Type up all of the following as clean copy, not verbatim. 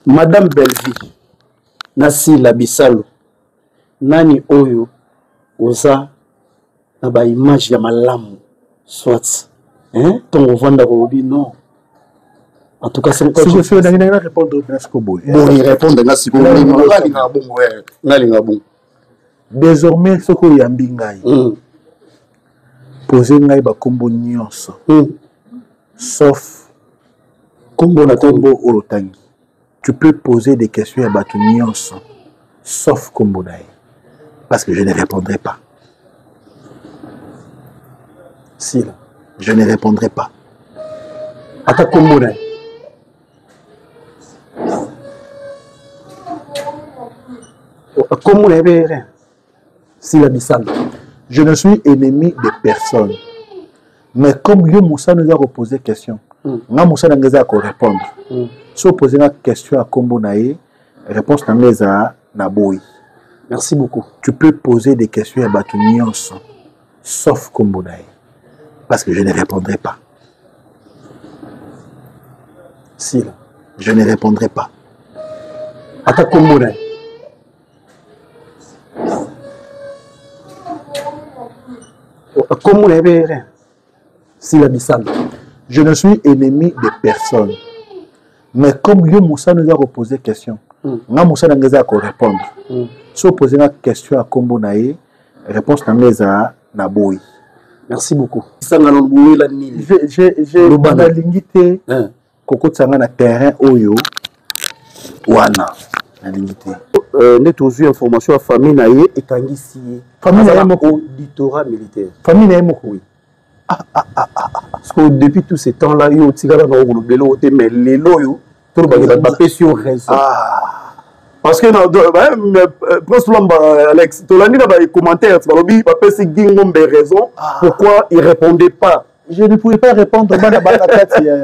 Madame Belleville, Nasi Labisalo, Nani Oyo, Oza, Naba image ya malamu, soit, hein, ton vanda robi, non. En tout cas, c'est si je fais une réponse de Nasco Boy. Bon, il répond de Nasi Boy. Désormais, ce qu'il y a bingai, poser ngai ba kombo nyonso, sauf kombo na kombo olotangi. Tu peux poser des questions à batu nyonso, sauf kombo nae, parce que je ne répondrai pas. Si là, je ne répondrai pas. Ata kombo nae. Kombo nae rien. Si la Bissal. Je ne suis ennemi de personne. Mais comme Yo Moussa nous a reposé question, nga Moussa n'a pas répondre. Si vous posez une question à Kombo Nae, réponse à Naboui. Merci beaucoup. Tu peux poser des questions à Batu Nyonso, sauf Kombo Nae, parce que je ne répondrai pas. Si là, je ne répondrai pas. Ata Kombo Nae. Comment on rien? Si la Bissal. Je ne suis ennemi de personne. Mais comme Yo Moussa nous a reposé question, nga Moussa n'a pas répondre. Si vous posez une question à Kombo Nae, réponse à Naboui. Merci beaucoup. J'ai l'ingité Koko Tsanga na terrain Oyo Wana. L'ingité. Nous avons information à famille naïe et Kangisi. Famille naïe auditorat militaire. Famille naïe oui. Parce que depuis tous ces temps-là, il y a un bélo, mais les loyaux, tout le monde sur réseau. Parce que Alex, tu l'as dit dans les commentaires, tu as dit raison pourquoi il ne répondait pas. Je ne pouvais pas répondre.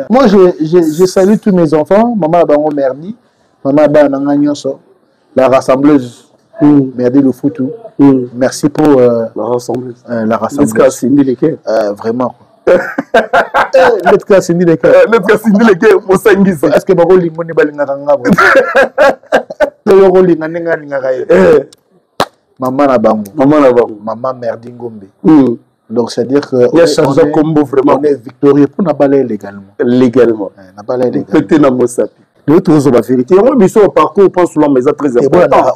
Moi, je salue tous mes enfants. Maman Bango Merdi, Maman Bananganyoso, la rassembleuse, Merdi le Foutou. Merci pour la rassembleuse. La rassembleuse. Vraiment. L'autre cas, c'est ni les cas. L'autre cas, c'est ni les cas. Est-ce que Baro Limoni Balinganga? Maman Nabango. Maman Nabango. Maman Merdi Ngombe. Donc, c'est-à-dire que on est victorieux pour n'abaler légalement. Légalement. N'abaler légalement. Peut-être dans mon sapi. Nous tous la vérité. Moi, je suis au parcours, pense souvent, mais c'est très important.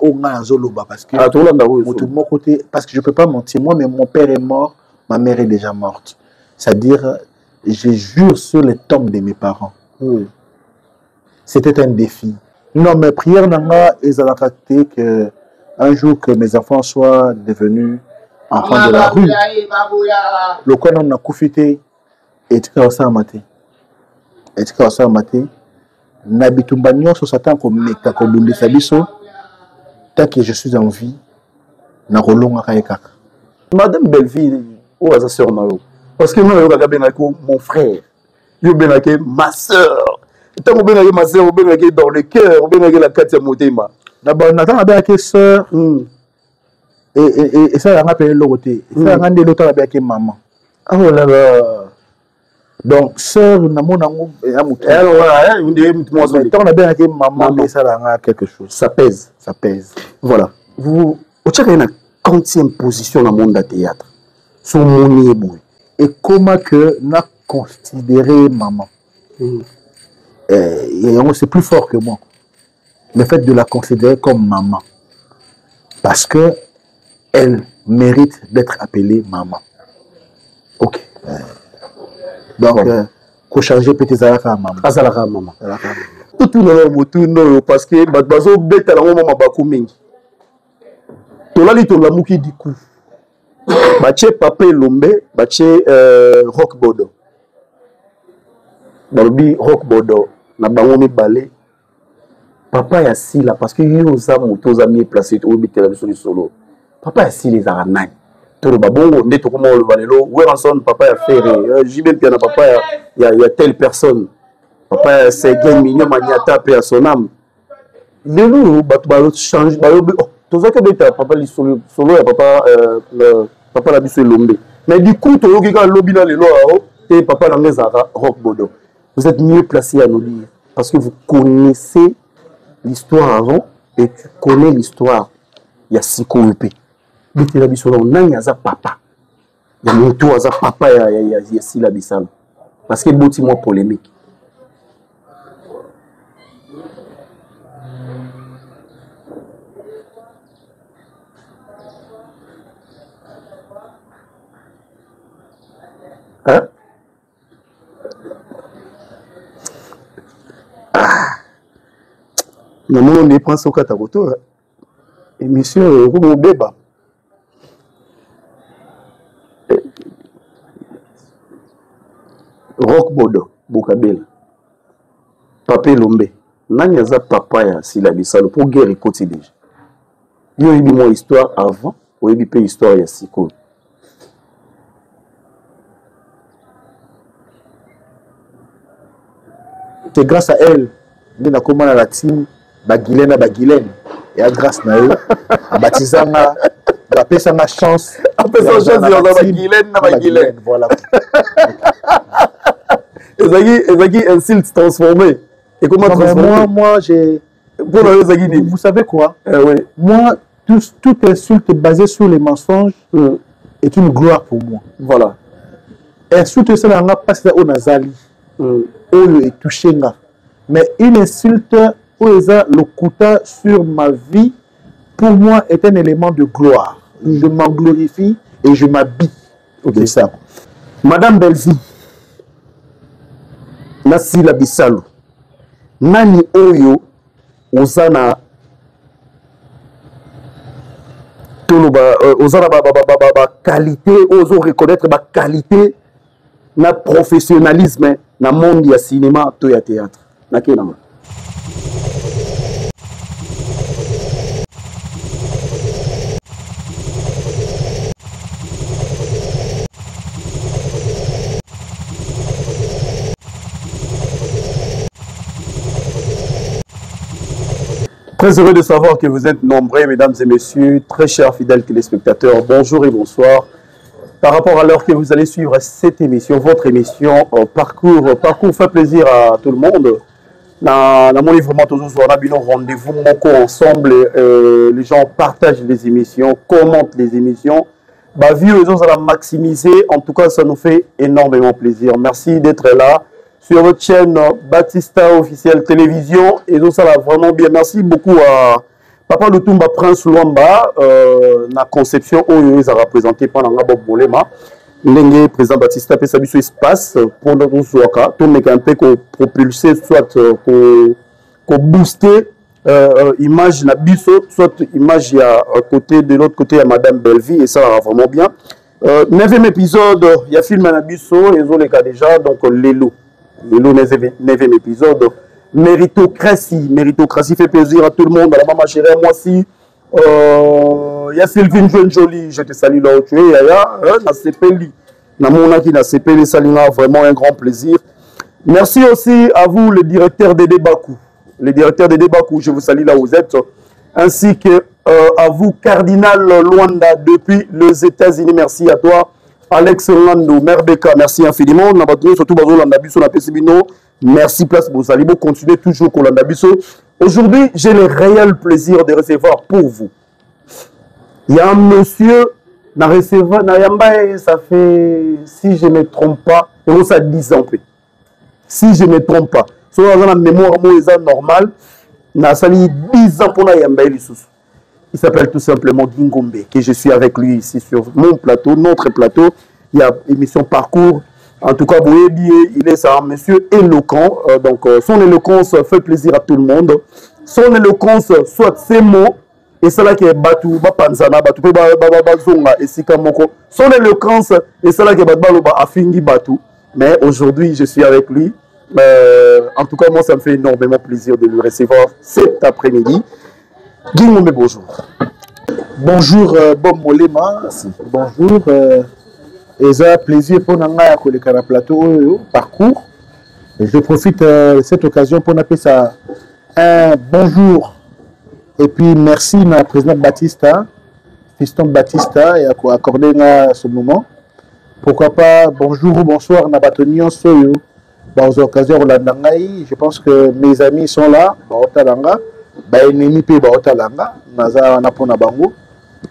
Parce que je ne peux pas mentir. Moi, mais mon père est mort, ma mère est déjà morte. C'est-à-dire, je jure sur les tombes de mes parents. C'était un défi. Non, mes prières n'ont été que un jour que mes enfants soient devenus enfants de la rue. Le coin on a coufité et tu as ça maté. Et tu as ça maté. Nabitumba nyonso satan comme meka ko bundi sabiso. Tant que je suis en vie, na rolonga kayeka. Madame Belleville, ou à sa sœur Maro. Parce que moi, mon frère, ma soeur. Tant que ma soeur, dans le cœur, la Katia Motema. D'abord, Nathan a bien soeur. Et ça, on a appelé l'autre. Ça, on a dit l'autre avec maman. Ah là là. Donc, sœur, on a mon amour. On a bien avec maman, mais ça, on a quelque chose. Ça pèse. Ça pèse. Voilà. Vous avez une 40e position dans le monde du théâtre. Son monier bouille. Et comment que n'a considéré maman? C'est plus fort que moi. Le fait de la considérer comme maman. Parce que elle mérite d'être appelée maman. Ok. Donc, qu'on change peut-être à maman. Azalaka maman. Tout le monde, parce que bazo bête à la maman bakumingi. Tolali tolamuki du coup. Bache Papa Lombe, bache Rock Bodo. Balobi Rock Bodo, na bango mi balé. Papa ya sila parce que yo za moto za mi placé au bi télévision solo. Papa ya sila za nani. To ba bongo nde to comment le balelo, Weranson papa ya ferré, Jibel piana papa ya telle personne. Papa ya Sergei Mignon Maniata pe ya sonam. Lelo ba to change ba yo to za ke beta papa li solo ya papa papa la biso Lombe. Mais du coup, tu as lobby dans les lois, et papa Langezara, Rock Bodo. Vous êtes mieux placé à nous dire. Parce que vous connaissez l'histoire avant et tu connais l'histoire. Il y a Siko Upe. Betela Bisolo, nani aza papa. Il y a Moutou aza papa, il y a Sila Bissalo. Parce que c'est moins polémique. Hein? On dépend au Katakoto. Et monsieur, vous béba. Rock Bodo, Bukabela. Papé Lombe. Nani aza papa ya Sila Bissalo pour guerre quotidienne. Il y a eu une histoire avant, ou il y a eu une histoire ya Siko. C'est grâce à elle, nous avons commencé la team, Bagilène. Et grâce à eux, Batizanga, Bapesanga chance. Apesanga chance, il y a Bagilène. Voilà. Ezaki ainsi se transformer. Et comment transformer? Moi, j'ai. Vous savez quoi? Oui. Moi, toute insulte basée sur les mensonges est une gloire pour moi. Voilà. Insulte, ça n'a pas passé au Nazali. Oyo est touché. Mais une insulte, le couta sur ma vie, pour moi, est un élément de gloire. Je m'en glorifie et je m'habille. C'est ça. Madame Belzi, Sila Bissalo, nani oyo ozana qualité, ozo reconnaître ma qualité, na professionnalisme, na monde ya cinéma, to ya théâtre. Na kenama. Très heureux de savoir que vous êtes nombreux, mesdames et messieurs, très chers fidèles téléspectateurs. Bonjour et bonsoir. Par rapport à l'heure que vous allez suivre cette émission, votre émission Parcours fait plaisir à tout le monde. Dans mon livre, on a bien rendez-vous ensemble. Les gens partagent les émissions, commentent les émissions. Vieux, on va maximiser. En tout cas, ça nous fait énormément plaisir. Merci d'être là sur votre chaîne Batista Officiel Télévision. Et ça va vraiment bien. Merci beaucoup à Papa Lutumba Prince Luamba, la conception où il a représenté pendant la Bob Bolema. Le président Batista fait sa espace pour notre soaka. Tout n'est qu'un peu propulser, soit qu'on booster image na biso, soit image à côté de l'autre côté à Madame Belvi, et ça va vraiment bien. 9e épisode, il y a film na biso, et les cas déjà, donc Lelo 9e épisode. Méritocratie fait plaisir à tout le monde. À la maman chérie, moi aussi. Il y a Sylvine Jeune Jolie, je te salue là où tu es. Il y a Nasepeli. Namonaki Nasepeli, Salina, vraiment un grand plaisir. Merci aussi à vous, le directeur des Bakou. Le directeur des Bakou, je vous salue là où vous êtes. Ainsi que à vous, Cardinal Luanda, depuis les États-Unis. Merci à toi. Alex Orlando, Merbeka, merci infiniment. Surtout merci, place pour Salibo. Continuez toujours Kolanda Bisso. Aujourd'hui, j'ai le réel plaisir de recevoir pour vous. Il y a un monsieur, ça fait, si je ne me trompe pas, ça 10 ans. Si je ne me trompe pas. Si vous avez la mémoire normale, ça fait 10 ans pour la Yamba. Il s'appelle tout simplement Gingombe, que je suis avec lui ici sur mon plateau, notre plateau. Il y a émission Parcours. En tout cas, vous voyez bien, il est un monsieur éloquent. Donc, son éloquence fait plaisir à tout le monde. Son éloquence, soit ses mots, et cela qui est Batou, Bapanzana, Batou, Bazonga, et Sikamoko. Son éloquence, et cela qui est Batbaloba, Afingi Batou. Mais aujourd'hui, je suis avec lui. En tout cas, moi, ça me fait énormément plaisir de le recevoir cet après-midi. Guillaume, bonjour. Bonjour, Bob Molema. Merci. Bonjour. Et ça plaisir pour nous à le plateau Parcours. Et je profite de cette occasion pour appeler ça un bonjour. Et puis merci à président Batista, fiston Batista, et à accorder ce moment. Pourquoi pas bonjour ou bonsoir à Batonion Soyo. Dans l'occasion, je pense que mes amis sont là. ennemi pe ba otalanga naza na pona bango.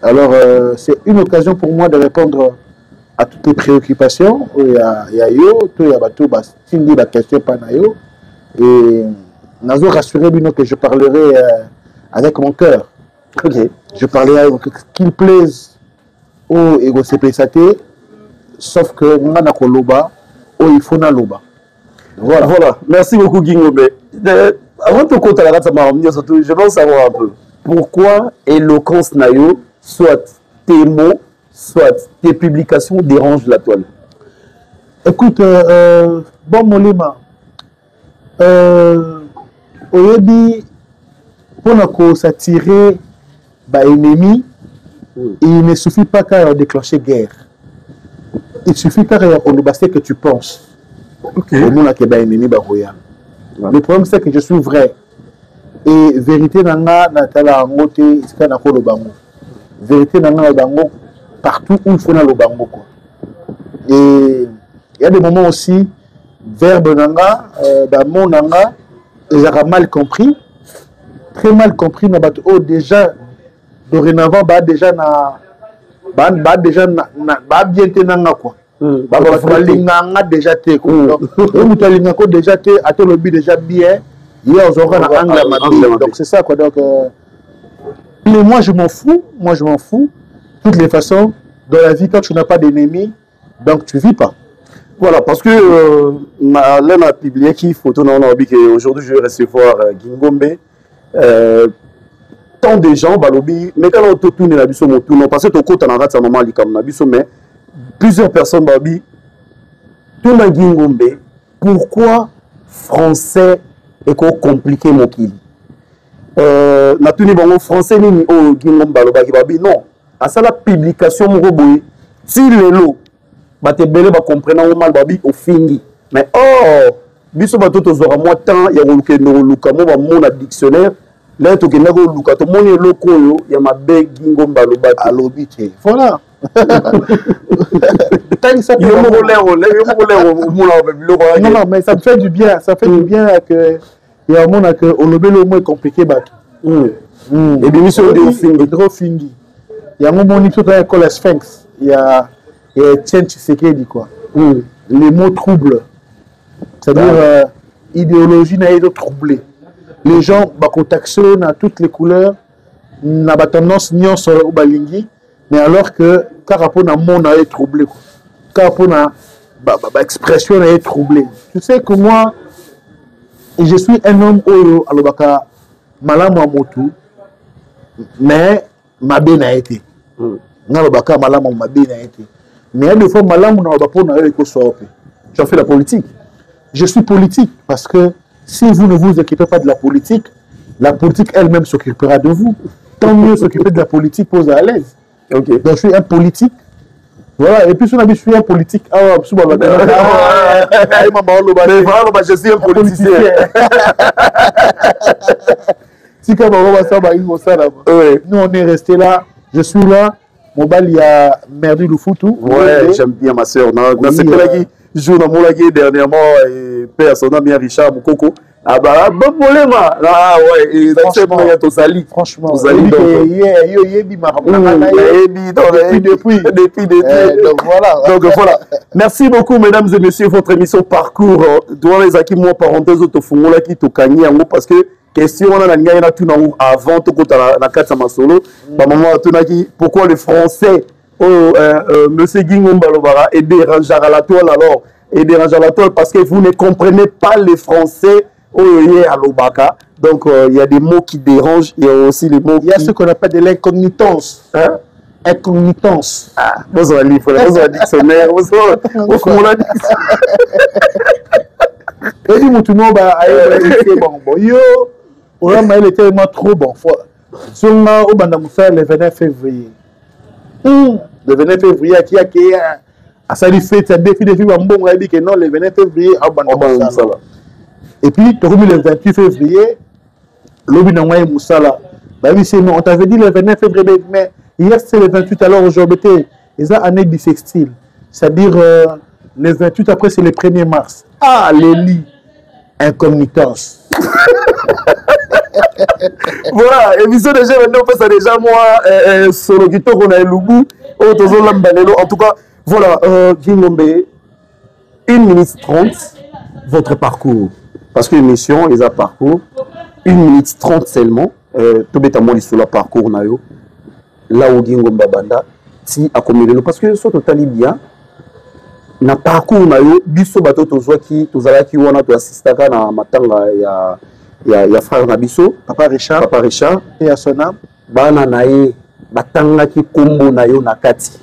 Alors c'est une occasion pour moi de répondre à toutes les préoccupations. Il y a yo, il y a bateau, tindi ba question pana yo et nazo rassurer bino que je parlerai avec mon cœur. Ok. Je parlerai qu'il plaise au ego CPSAT, sauf que nga na koloba o il faut na loba. Voilà. Voilà. Merci beaucoup Guingombe. Avant de compter la rate surtout, je veux savoir un peu pourquoi éloquence nayo, soit tes mots, soit tes publications dérangent la toile. Écoute, bon Molima, oyebi pour s'attirer par ennemi, il ne suffit pas qu'à déclencher guerre. Il suffit qu'à que tu penses. Ok. Le problème c'est que je suis vrai. Et vérité nanga natala ngote iska na ko lobango. Vérité nanga lobango partout où il faut na lobango quoi. Et il y a des moments aussi verbe nanga mot nanga ils ont mal compris. Très mal compris na bato oh déjà dorénavant déjà na déjà na bien tenanga quoi. Balinga déjà te quoi. Et mutalinga ko déjà te a te lobby déjà bien. Hier aux organes anglais. Donc c'est ça quoi. Donc mais moi je m'en fous. Moi je m'en fous. De toutes les façons dans la vie quand tu n'as pas d'ennemis donc tu vis pas. Voilà, parce que l'un a publié qui photo dans l'orbi que aujourd'hui je vais recevoir Guingombe. Tant de gens balobi mais quand on tourne la biso mon tourne parce que ton côté en rate sa maman li comme na biso mais plusieurs personnes balobi tout na Guingombe pourquoi français est compliqué mon kili na tuni bango français nini o Guingombe baloba ki babi non à ça la publication mo boye ti lelo bate belé ba comprendre mal babi au fingi mais oh biso bato tozora moi temps ya koluka ndoluka mo ba mona dictionnaire là to kena ko luka to moni loko yo ya mabe Guingombe baloba alobi te voilà non mais ça me fait du bien que il y a un monde que olobi le moins compliqué bat et bien mission de trop fingi il y a un moment où tu as école la Sphinx il y a Etienne Tshisekedi quoi les mots troubles c'est-à-dire idéologie n'a été troublée les gens bakotaxent à toutes les couleurs n'a pas tendance ni sur au balingi mais alors que car rapport à mon a été troublé car rapport à expression a été troublée tu sais que moi je suis un homme oyo alobaka malamu amotu mais ma bien a été nalobaka malamu ma bien a été mais il y a des fois malamu na ba pona yo ko sope tu as fait la politique je suis politique parce que si vous ne vous occupez pas de la politique elle-même s'occupera de vous. Tant mieux s'occuper de la politique, pose à l'aise. Okay. Donc je suis un politique. Voilà, et puis si on a dit je suis un politique, je suis un politicien. Nous on est resté là, je suis là, mon bal il y a Merdi Lufutu. Ouais, j'aime bien ma soeur. C'est que là qui joue dans mon lagué dernièrement et père son ami Richard Moukoko. Ah bah bon problème ah ouais et c'est bon il y a ton sali franchement depuis donc voilà merci beaucoup mesdames et messieurs votre émission parcours doit les acquis moi parenthèse auto fungola qui to kani yango parce que question on a ngaya na tuna avant to kota na kata masolo ba maman tuna ki pourquoi les français monsieur Guingombe Balobara et dérange à la toile alors et dérange à la toile parce que vous ne comprenez pas les français à l'Obaka. Donc il y a des mots qui dérangent, il y a aussi les mots il y a ce qu'on appelle de l'incognitance. Hein? Incognitance. Ah, vous avez un livre, vous avez un dictionnaire, vous avez un et dit tout le monde yo on a il est tellement trop bon sur au bandamoussa le 29 février. Le 29 février qui a à ça lui fait des filles bon a dit que non le 29 février au bandamoussa. Et puis, le 28 février, l'objet d'envoyer Moussala. Bah oui, c'est non, on t'avait dit le 29 février, mais hier c'est le 28, alors aujourd'hui, ils ont année bissextile. C'est-à-dire, le 28 après, c'est le 1er mars. Ah, les lits, incognitance. Voilà, émission déjà, maintenant, on fait ça déjà, moi, solo guito qu'on a Lubu, en tout cas, voilà, Guingombe, 1 minute 30, votre parcours. Parce que l'émission, les a parcours, 1 minute 30 seulement, tout bêtement, les sur le parcours, là où Guingombe Banda, si à communiquer, parce que ça, totalement bien. Na parcours na yo biso bato tozwaki tozalaki wana to assistaka na matanga ya frère na biso Papa Richard et à son âme bana na ye batangaki kombo na yo na kati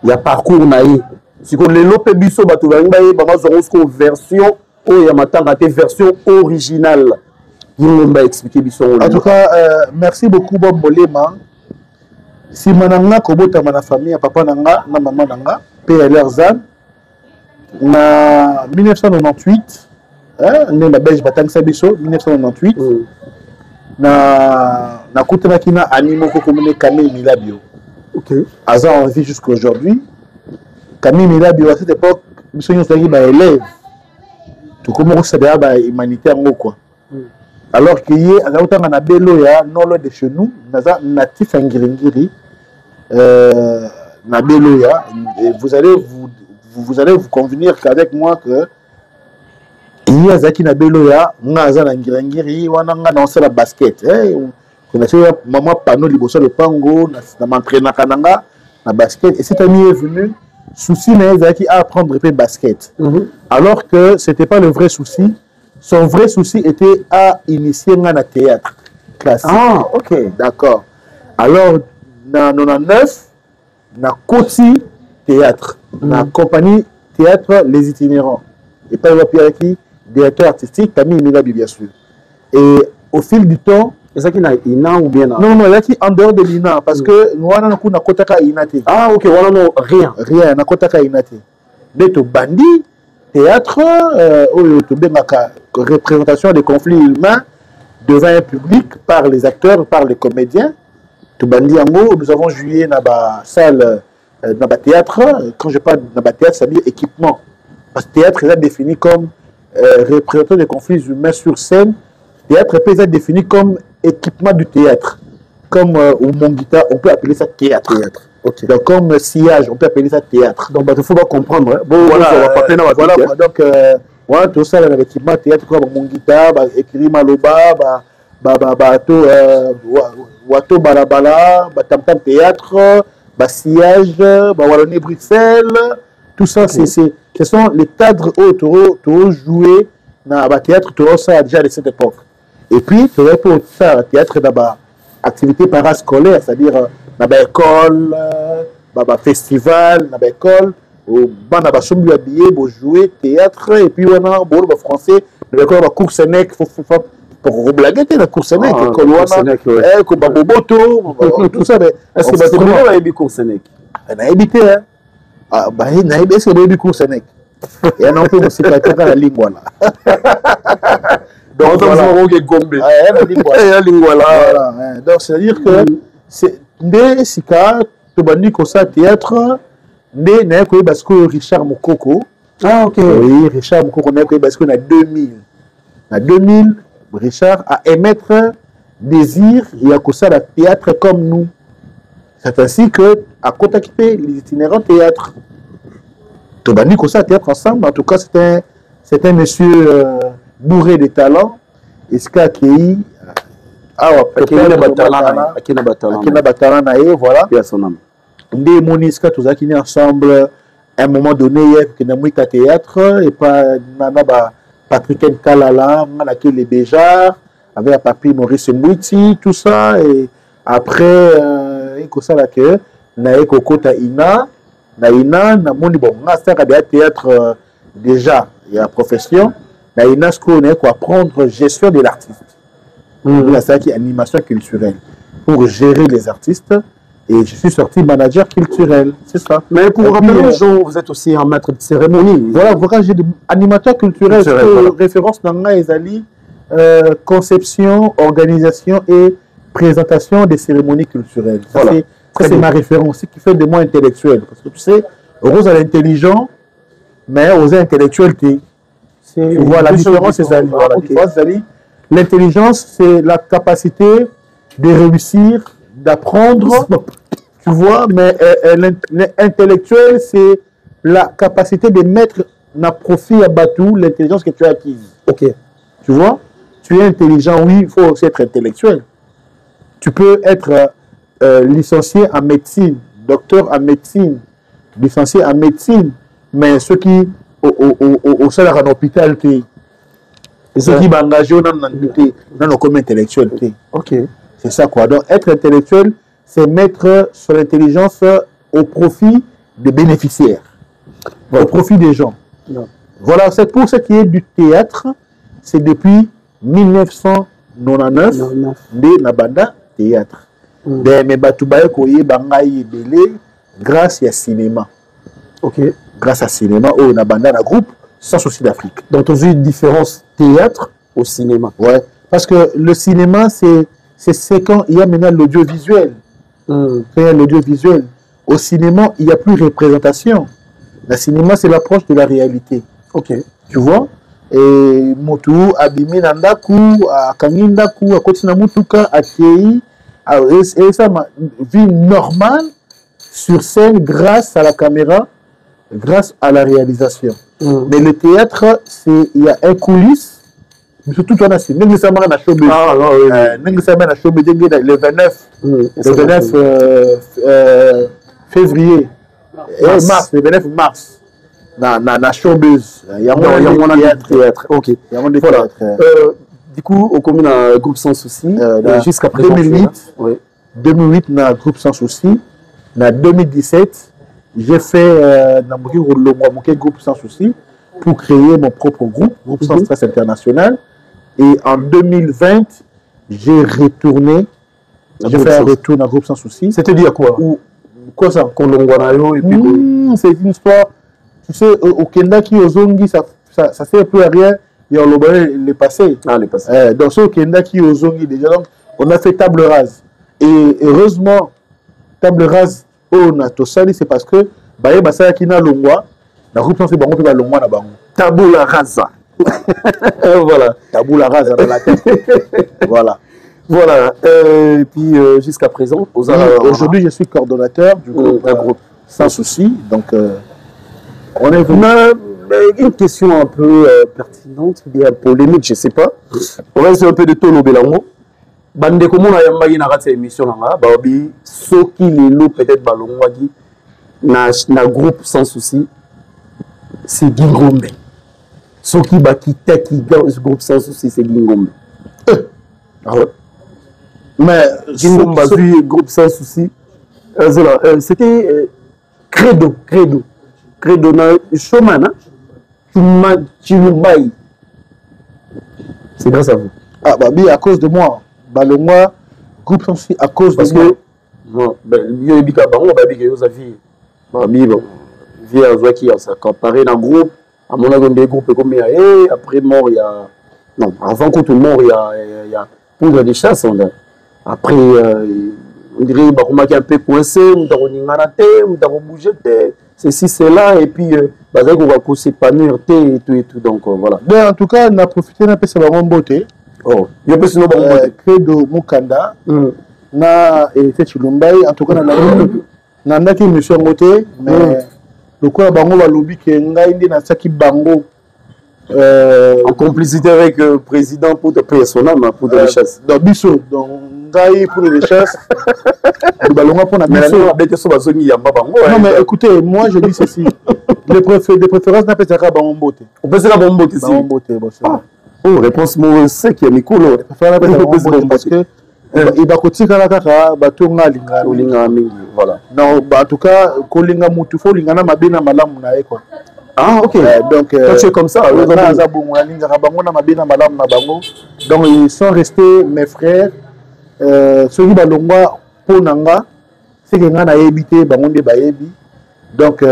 ya parcours na ye siko lelo pe biso bato banga ye ba mazongo version o ya matanga te version originale yimba expliquer biso en tout cas merci beaucoup Bob Bolema si mananga kobota mana famille papa nanga na maman nanga pe leurs âmes na 1998 né na belge batang sabiso 1998 na kutanaki na animo ko komune Camille Milabio OK aza en vie jusqu'à aujourd'hui Camille Milabio à cette époque biso ñu saki ba élève tout comme on s'adère ba humanitaire ngo quoi alors que yé aza utanga na belo ya nolo de chez nous naza natif ngiri na belo ya vous allez vous convenir qu'avec moi que il y a Zaki Nabeloya, Naza Ngirangiri, Wananga dans la basket. On a fait maman panneau liboso le pango, na m'entraîner kananga na basket et cet ami est venu souci na Zaki à apprendre le basket. Alors que c'était pas le vrai souci, son vrai souci était à initier na théâtre classique. Ah, OK, d'accord. Alors na 99 na Koti théâtre, la compagnie théâtre Les Itinérants. Et pas le Pierre qui, directeur artistique, Camille Milabi, bien sûr. Et au fil du temps. Est-ce qu'il y a Ina ou bien? Non, il y a qui en dehors de l'Ina, parce que nous avons un kotaka inate. Ah, ok, voilà, non, rien. Rien, na kotaka inate. D'être bandit, théâtre, représentation des conflits humains devant un public par les acteurs, par les comédiens. Tout bandit en gros, nous avons joué dans la salle. Dans le théâtre, quand je parle dans le théâtre, ça veut dire équipement. Parce que le théâtre est défini comme représentant des conflits humains sur scène. Le théâtre peut être défini comme équipement du théâtre. Comme au Mongita, on peut appeler ça théâtre. Okay. Donc, comme sillage, on peut appeler ça théâtre. Donc, il faut pas comprendre. Hein. Bon, voilà, donc, voilà, tout ça, dans l'équipement théâtre, comme Mongita, écrit Maloba, Wato Balabala, Tamtam Théâtre. Sillage, Wallonie Bruxelles, tout ça, okay. Ce sont les cadres où jouer dans le théâtre, tout ça déjà de cette époque. Et puis, tu aurais pour ça, le théâtre, dans activité parascolaire, c'est-à-dire dans l'école, dans le festival, dans l'école, où on a habillé pour jouer théâtre, et puis on a le français, l'école, la cour Sénèque, pour reblaguer la cour Sénèque, comme Boboto, tout ça. Est-ce que tu as eu cour Sénèque? On a habité, hein. Est-ce que tu as eu cour Sénèque? Et on a fait aussi la langue. Donc, donc, c'est-à-dire que c'est Sika, tu as dit que ça théâtre, parce que Richard Mokoko. Ah, ok. Oui, Richard Mokoko, parce qu'on a 2000. En 2000, Richard a émettre désir et a causé le théâtre comme nous. C'est ainsi que à contacter les itinérants théâtre. Tu as dit que ça théâtre ensemble. En tout cas, c'est un monsieur bourré de talent. Et ce qu'a accueilli. Voilà. Des monisques, tous qui ensemble à un moment donné, il y a un théâtre et pas Patrick Nkalala, les Béjards, avec la papier Maurice Mbouiti, tout ça. Et après, il y a que Naekokota Ina, Naina, Namoni, bon, on théâtre déjà, il y a profession. Naina, ce qu'on est pour apprendre gestion de l'artiste. C'est qui animation culturelle. Pour gérer les artistes. Et je suis sorti manager culturel, c'est ça. Mais pour rappeler les gens, vous êtes aussi un maître de cérémonie. Voilà, j'ai des animateurs culturels, voilà. Référence dans Ezali, conception, organisation et présentation des cérémonies culturelles. Voilà. Ça, c'est ma référence, qui fait de moi intellectuel. Parce que tu sais, Rose a l'intelligent, mais aux intellectuels, tu vois, la différence, c'est Zali. Voilà, l'intelligence, c'est la capacité de réussir, d'apprendre, tu vois, mais l'intellectuel, c'est la capacité de mettre à profit à Batou l'intelligence que tu as acquise. Ok. Tu vois, tu es intelligent, oui, il faut aussi être intellectuel. Tu peux être licencié en médecine, docteur en médecine, licencié en médecine, mais ceux qui au salaire en hôpital, ceux qui sont engagés dans nos communs intellectuels. Ok. C'est ça quoi. Donc être intellectuel, c'est mettre son intelligence au profit des bénéficiaires, au profit des gens. Non. Voilà, c'est pour ce qui est du théâtre, c'est depuis 1999 de Nabanda Théâtre. Mais Batoubaye Koye Bangaï Belé grâce à cinéma. Ok. Grâce à cinéma, au Nabanda la groupe Sans Souci d'Afrique. Donc tu as vu une différence théâtre au cinéma. Ouais. Parce que le cinéma, c'est quand il y a maintenant l'audiovisuel. Quand il y a l'audiovisuel. Au cinéma, il n'y a plus de représentation. Le cinéma, c'est l'approche de la réalité. Ok. Tu vois? Et Motu, Abimi Nandaku, à Kangindaku, à Kotina Mutuka, à Kei, et ça, ma vie normale sur scène grâce à la caméra, grâce à la réalisation. Mais le théâtre, il y a un coulisse. Surtout toi, c'est le 29 février mars, le 29 mars na showbiz il y a mon théâtre. Ok, voilà. Du coup au commun un groupe Sans Souci jusqu'à présent 2008 na groupe Sans Souci. Na 2017 j'ai fait na groupe Sans Souci pour créer mon propre groupe Sans Stress International. Et en 2020, j'ai retourné. J'ai fait un retour dans le groupe Sans Souci. C'est-à-dire quoi? Quoi ça? Kolongwanayo et puis c'est une histoire. Tu sais, au Kenda qui aux Zongi, ça sert plus à rien. Et on le passé. Ah, le passé. Dans ce Kenda qui aux Zongi, déjà, donc, on a fait table rase. Et heureusement, table rase, on a tout ça, c'est parce que, bah, Basaya Kina Longwa, le groupe Sans Souci, bah, on peut pas Longwa na bango. Tabula rasa. Voilà. Tabula rasa dans la tête. Voilà. Voilà. Et puis jusqu'à présent, aujourd'hui, je suis coordonnateur du groupe Sans Souci. Donc, on est venu. Une question un peu pertinente, bien polémique, je ne sais pas. On va essayer un peu de tono belango. Bande comment on a yamba na cette émission là, babi soki lelo peut-être balongwaki na groupe Sans Souci. C'est Gingombe. Soki bakita qui ce groupe Sans Souci, c'est Gingombe. Ah ouais. Mais Gingombe groupe Sans Souci. C'était Credo na Showman, Chimubai. C'est grâce à vous. Ah, Babi, à cause de moi. Balongwa, groupe Sans Souci, à cause de moi. Non, il y a eu Bika Baron, Babi, qui a vu. Babi, via Zouaki, ça comparé dans le groupe. À mon avis, des groupes comme il y a, après mort, il y a. Non, avant qu'on tout mort, il y a poudre de chasse. Après, on dirait qu'on est un peu coincé, on a bougé, ceci, c'est là, et puis, on va s'épanouir, et tout, donc voilà. Mais en tout cas, on a profité d'un peu de sa beauté. Oh, il y a un peu de beauté. Credo Mukanda, na été Chilumbai, en tout cas, on a une mission beauté, mais. Le quoi bango va lobby que ngaindi na saki bango en complicité avec le président pour te payer son âme pour des chasses. Dans biso donc ngai pour les chasses. Le balonga pour na biso avec so bazoni yamba bango. Non mais écoutez, moi je dis ceci. Les préférences n'a pas ça bango mbote. On peut ça bango mbote ici. Bango mbote bon ça. Oh réponse mo sec ya mikolo. Parce que il va kotika la kaka batonga linga mingi voilà. Non en tout cas kolinga mutu fo linga na mabena malamu na eko. Ah ok. Donc c'est comme ça. Donc ils sont restés mes frères ceux qui balongwa ponanga c'est que ngana ebité bangonde baebi. Donc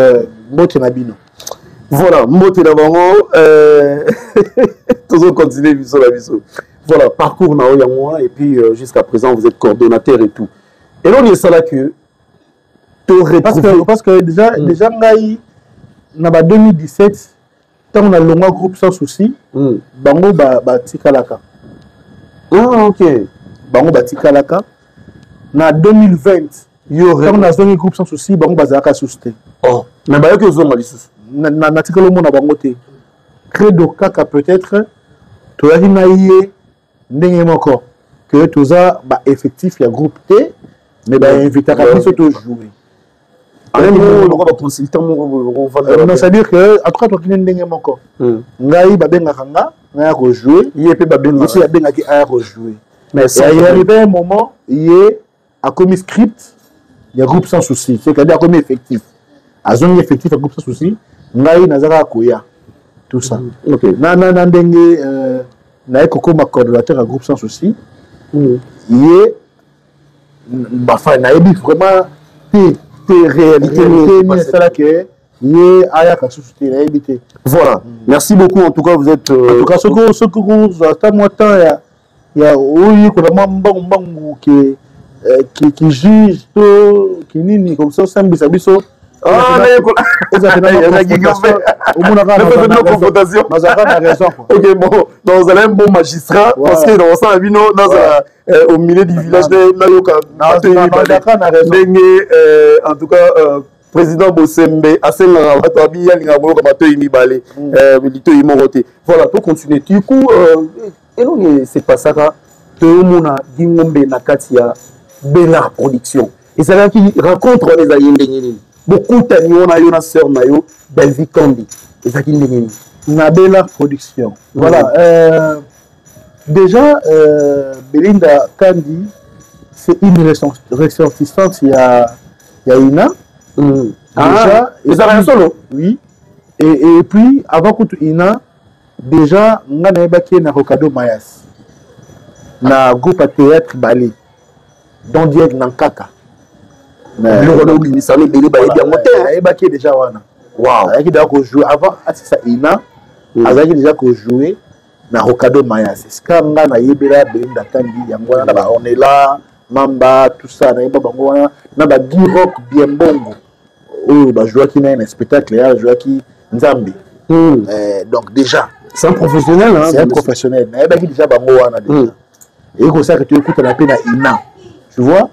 mbote na bino. Voilà, mbote na bango toujours continuer biso la biso. Voilà, parcours na Oyangoa et puis jusqu'à présent vous êtes coordonnateur et tout. Et là on est ça là que parce que déjà ngai na 2017 tant on a le groupe Sans Souci bango ba tikalaka. Ah OK. bango batikalaka na 2020 on a zongi groupe sans souci bango bazalaka susté oh mais bayoki ozonga lisusu na tikala omona bango te credo kaka peut-être toyaki na ye ndenge moko que toza ba effectif ya groupe T mais ba invitaka biso to jouer non c'est-à-dire que en tout cas tokine ndenge moko ngai babengaka nga ngai ko jouer ye pe babengaka aussi babengaki aya ko jouer mais il y arrivé un moment il a commis script il y a groupe sans souci c'est-à-dire commis effectif azongi effectif à groupe sans souci ngai nazaka koya tout ça OK na ndenge na ekokoma coordonnateur à groupe sans souci ye bafa na yebi vraiment réalité c'est là que ye aya ka souci na yebi te voilà merci beaucoup en tout cas vous êtes en tout cas ce que ata moi temps ya oyi ko na mbongo qui juge to qui nini comme ça sambisa biso confrontation. Ok, bon, donc vous allez un bon magistrat parce que dans ça, au milieu du village, en tout cas, président Bossembe, voilà, pour continuer. Du coup, c'est pas ça, tout le monde a dit Nakatia Bella Production. Et c'est là qui rencontre les Ayendengeni. Beaucoup de gens sœur Mayo, Belvi Kambi. Et ça qui est na Bella Production. Voilà. Déjà, Belinda Kandi, c'est une ressortissante. Il y a Ina. Déjà, et ça rien solo. Oui. Et puis, avant que Ina, déjà, on a évacué na Rokado Mayas. Na groupe à théâtre Bali. Don Diego Nankaka. Mais déjà wana. Wow. Il a joué avant ça Ina. Il a déjà joué na Rokado Mayas. C'est quand on a yebela Belinda Kandi yangwana na ba on est là Mamba tout ça na yeba bango wana na ba rock bien bongo. Oh ba jouer qui na un spectacle ya jouer qui Nzambi. Donc déjà c'est un professionnel hein. C'est un professionnel. Na yeba qui déjà bango wana déjà. Et comme ça que tu écoutes la peine à Ina. Tu vois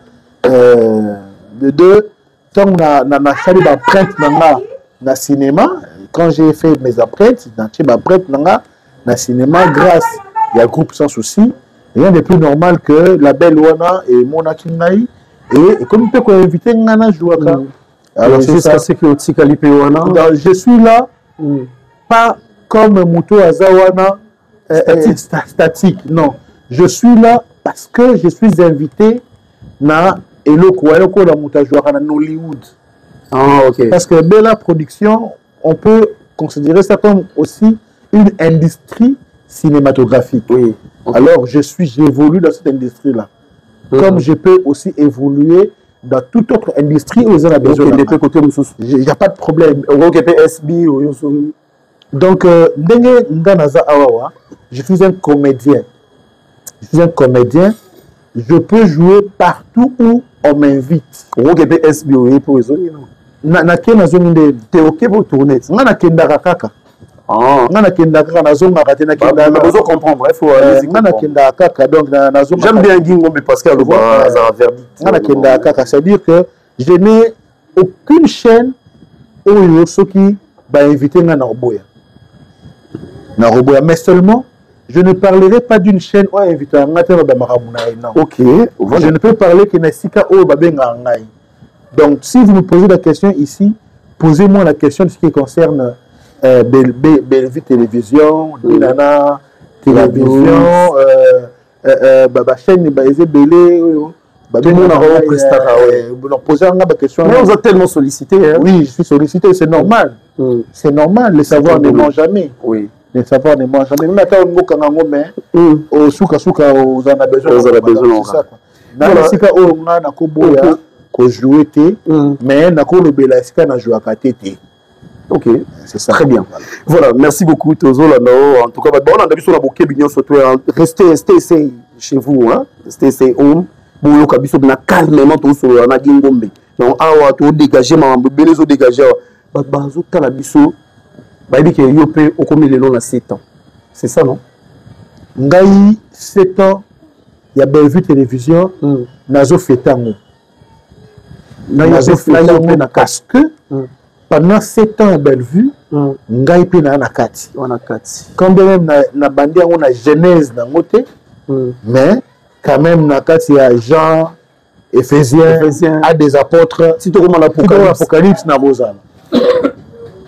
de deux, quand on a fait des empreintes dans le cinéma, quand j'ai fait mes empreintes, j'ai ma empreinte dans le cinéma grâce à un groupe sans souci. Rien de plus normal que la belle Wana et Mona Kingaï. Et comme tu peux inviter Nana Jouaka. Alors c'est ça, c'est que je suis là, pas comme Mouto Azawana statique. Non, je suis là parce que je suis invité na Eloko la Moutajoara na Nollywood. Ah, ok. Parce que Bella Production, on peut considérer ça comme aussi une industrie cinématographique. Oui. Okay. Alors, j'évolue dans cette industrie-là. Comme je peux aussi évoluer dans toute autre industrie où ils ont besoin. Il n'y a pas de problème. Donc, je suis un comédien. Je suis un comédien. Je peux jouer partout où on m'invite. Na ke na zone de teoke bo tourner. Na na kendaka kaka. Na na kendaka na zone ngaka te na kendaka. Na besoin comprendre, il faut na na kendaka kaka donc na zone. J'aime bien Guingo mais Pascal Loba verdict. Na na kendaka kaka, c'est-à-dire que je n'ai aucune chaîne où yo soki ba inviter na Roboya. Na Roboya mais seulement je ne parlerai pas d'une chaîne où inviter un matin ba makamuna non. OK. Je ne peux parler que na sika o ba benga ngai. Donc, si vous me posez la question ici, posez-moi la question de ce qui concerne Bellevue Télévision, Dinana Télévision, chaîne Belé, tout le monde a posé la question. Mais on a tellement sollicité. Hein? Oui, je suis sollicité, c'est normal. C'est normal, le savoir ne ment jamais. Oui. Le savoir ne ment jamais. Même quand on au souka, on en a besoin. C'est ça. Dans le sika, on a un jouer mais na jouer à tété. OK, c'est ça. Très bien. Voilà, merci beaucoup Tozo Lano. En tout cas, bon, on a vu sur la bouquet bignon surtout restez chez vous hein. Restez home. Bon, yo kabiso na calmement tout sur na Gingombe. Donc awa to dégager ma belezo dégager. Ba zo tala biso. Ba bi ke yo pe okomi lelo na 7 ans. C'est ça non? Ngai 7 ans il y a Bellevue Télévision, Nazo Fetango. Parce que pendant 7 ans à Bellevue, ngai pe na nakati. Quand même na bandi on a genèse na ngote, mais quand même nakati il y a Jean, Éphésiens, à des apôtres, si tu remontes l'Apocalypse na bozana.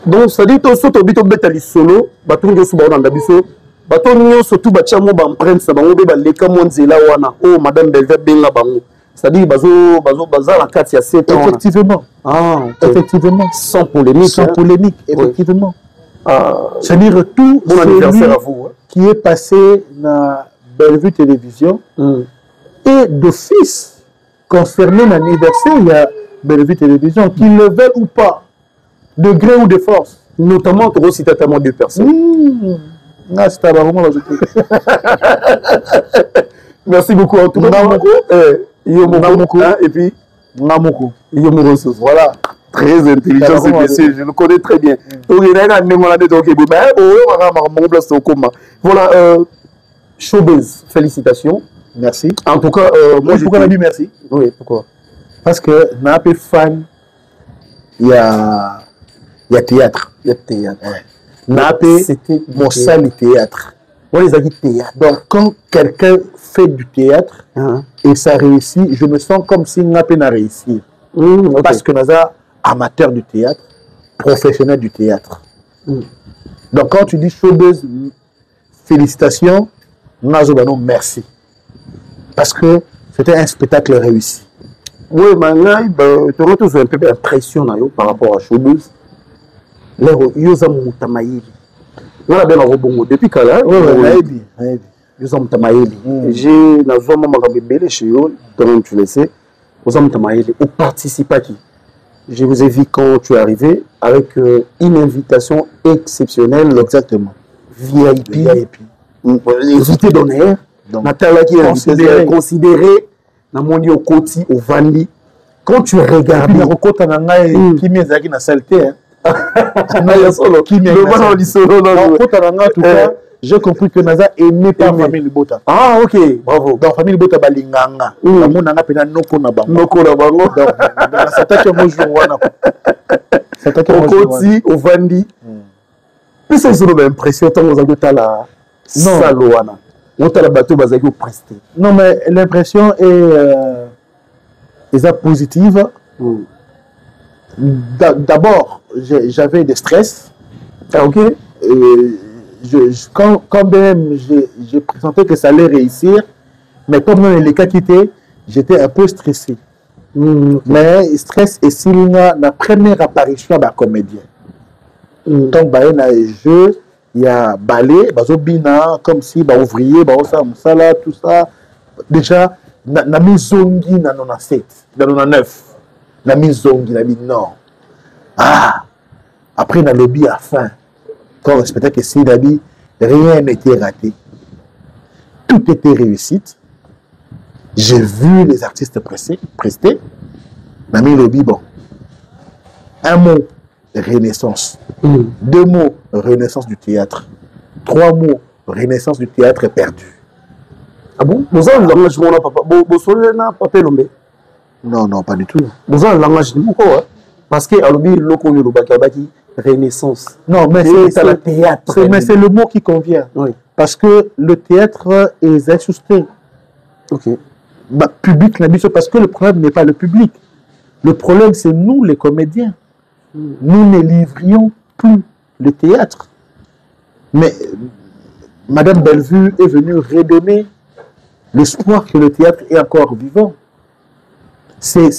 Donc ça dit to soto bito betali solo, batungo so ba na biso, batonyo surtout ba chamo ba empreinte sa bango be ba leka monzela wana. Oh madame Belver benga bango. C'est-à-dire bazo la carte il y a 7 ans. Effectivement. Ah, okay. Effectivement. Sans polémique. Sans polémique, effectivement. C'est-à-dire tout bon anniversaire à vous. Hein. Qui est passé dans Bellevue Télévision et d'office concerné l'anniversaire, il y a Bellevue Télévision, qu'ils le veulent ou pas, de gré ou de force. Notamment, tu as cité tellement 2 personnes. Merci beaucoup. En tout cas, et puis Namoko. Voilà. Très intelligent, ce monsieur, je le connais très bien. Voilà, Showbiz, félicitations. Merci. En tout cas, moi je pourquoi dit merci. Oui, pourquoi? Parce que n'a pas fan, il y a théâtre. Il y a théâtre. N'a pas mon salle théâtre. Moi les amis théâtre. Donc quand quelqu'un fait du théâtre et ça réussit, je me sens comme si n'a pas réussi. Parce que nous sommes amateurs du théâtre, professionnels du théâtre. Donc quand tu dis showbiz, félicitations, Nazo merci. Parce que c'était un spectacle réussi. Oui, mais tu as tous un peu d'impression par rapport à showbiz. Les Yosa Moutamaïli. Depuis quand là, Yosa Moutamaïli. J'ai Nazo Mamabébélé chez eux, donc tu le sais. Yosa Moutamaïli, au participa qui. Je vous ai vu quand tu es arrivé avec une invitation exceptionnelle. Exactement. VIP. Invité d'honneur. Nathalie qui est considéré dans mon lieu au Koti, au Vandi. Quand tu regardes. J'ai compris que Naza aimé par famille Libota. Ah, ok, bravo. Donc, famille Libota balinganga. Mon nana pena noko na bango. Noko na bango. Donc, ça t'a que moi je wana. Ça t'a que moi au Koti, au Vandi. Puis ça, ils ont l'impression que vous avez la salle wana. Non, mais l'impression est positive. D'abord, j'avais des stress. Ah, ok. Quand même, j'ai présenté que ça allait réussir, mais comme les cas quittés, j'étais un peu stressé. Mais stress est signe la première apparition de la comédien. Donc, il y a un jeu. Il y a balai, bazobina, comme si ouvrier, ça, tout ça. Déjà, na mizongi na 97, na 99. Na mizongi, na non. Ah! Après, na lobby à fin. Quand on respectait que si Dabi, rien n'était raté. Tout était réussite. J'ai vu les artistes prester. Na mi lobby, bon. Un mot. Renaissance. 2 mots, renaissance du théâtre. 3 mots, renaissance du théâtre perdu. Ah bon? Vous avez un langage de papa. Vous avez un papa lombe? Non, pas du tout. Vous avez un langage de pourquoi? Parce que Alobi, loko yolobaki, renaissance. Non, mais c'est le théâtre. Mais c'est le mot qui convient. Oui. Parce que le théâtre est ajusté. Ok. Public, parce que le problème n'est pas le public. Le problème, c'est nous, les comédiens. Nous ne livrions plus le théâtre. Mais Madame Bellevue est venue redonner l'espoir que le théâtre est encore vivant. C'est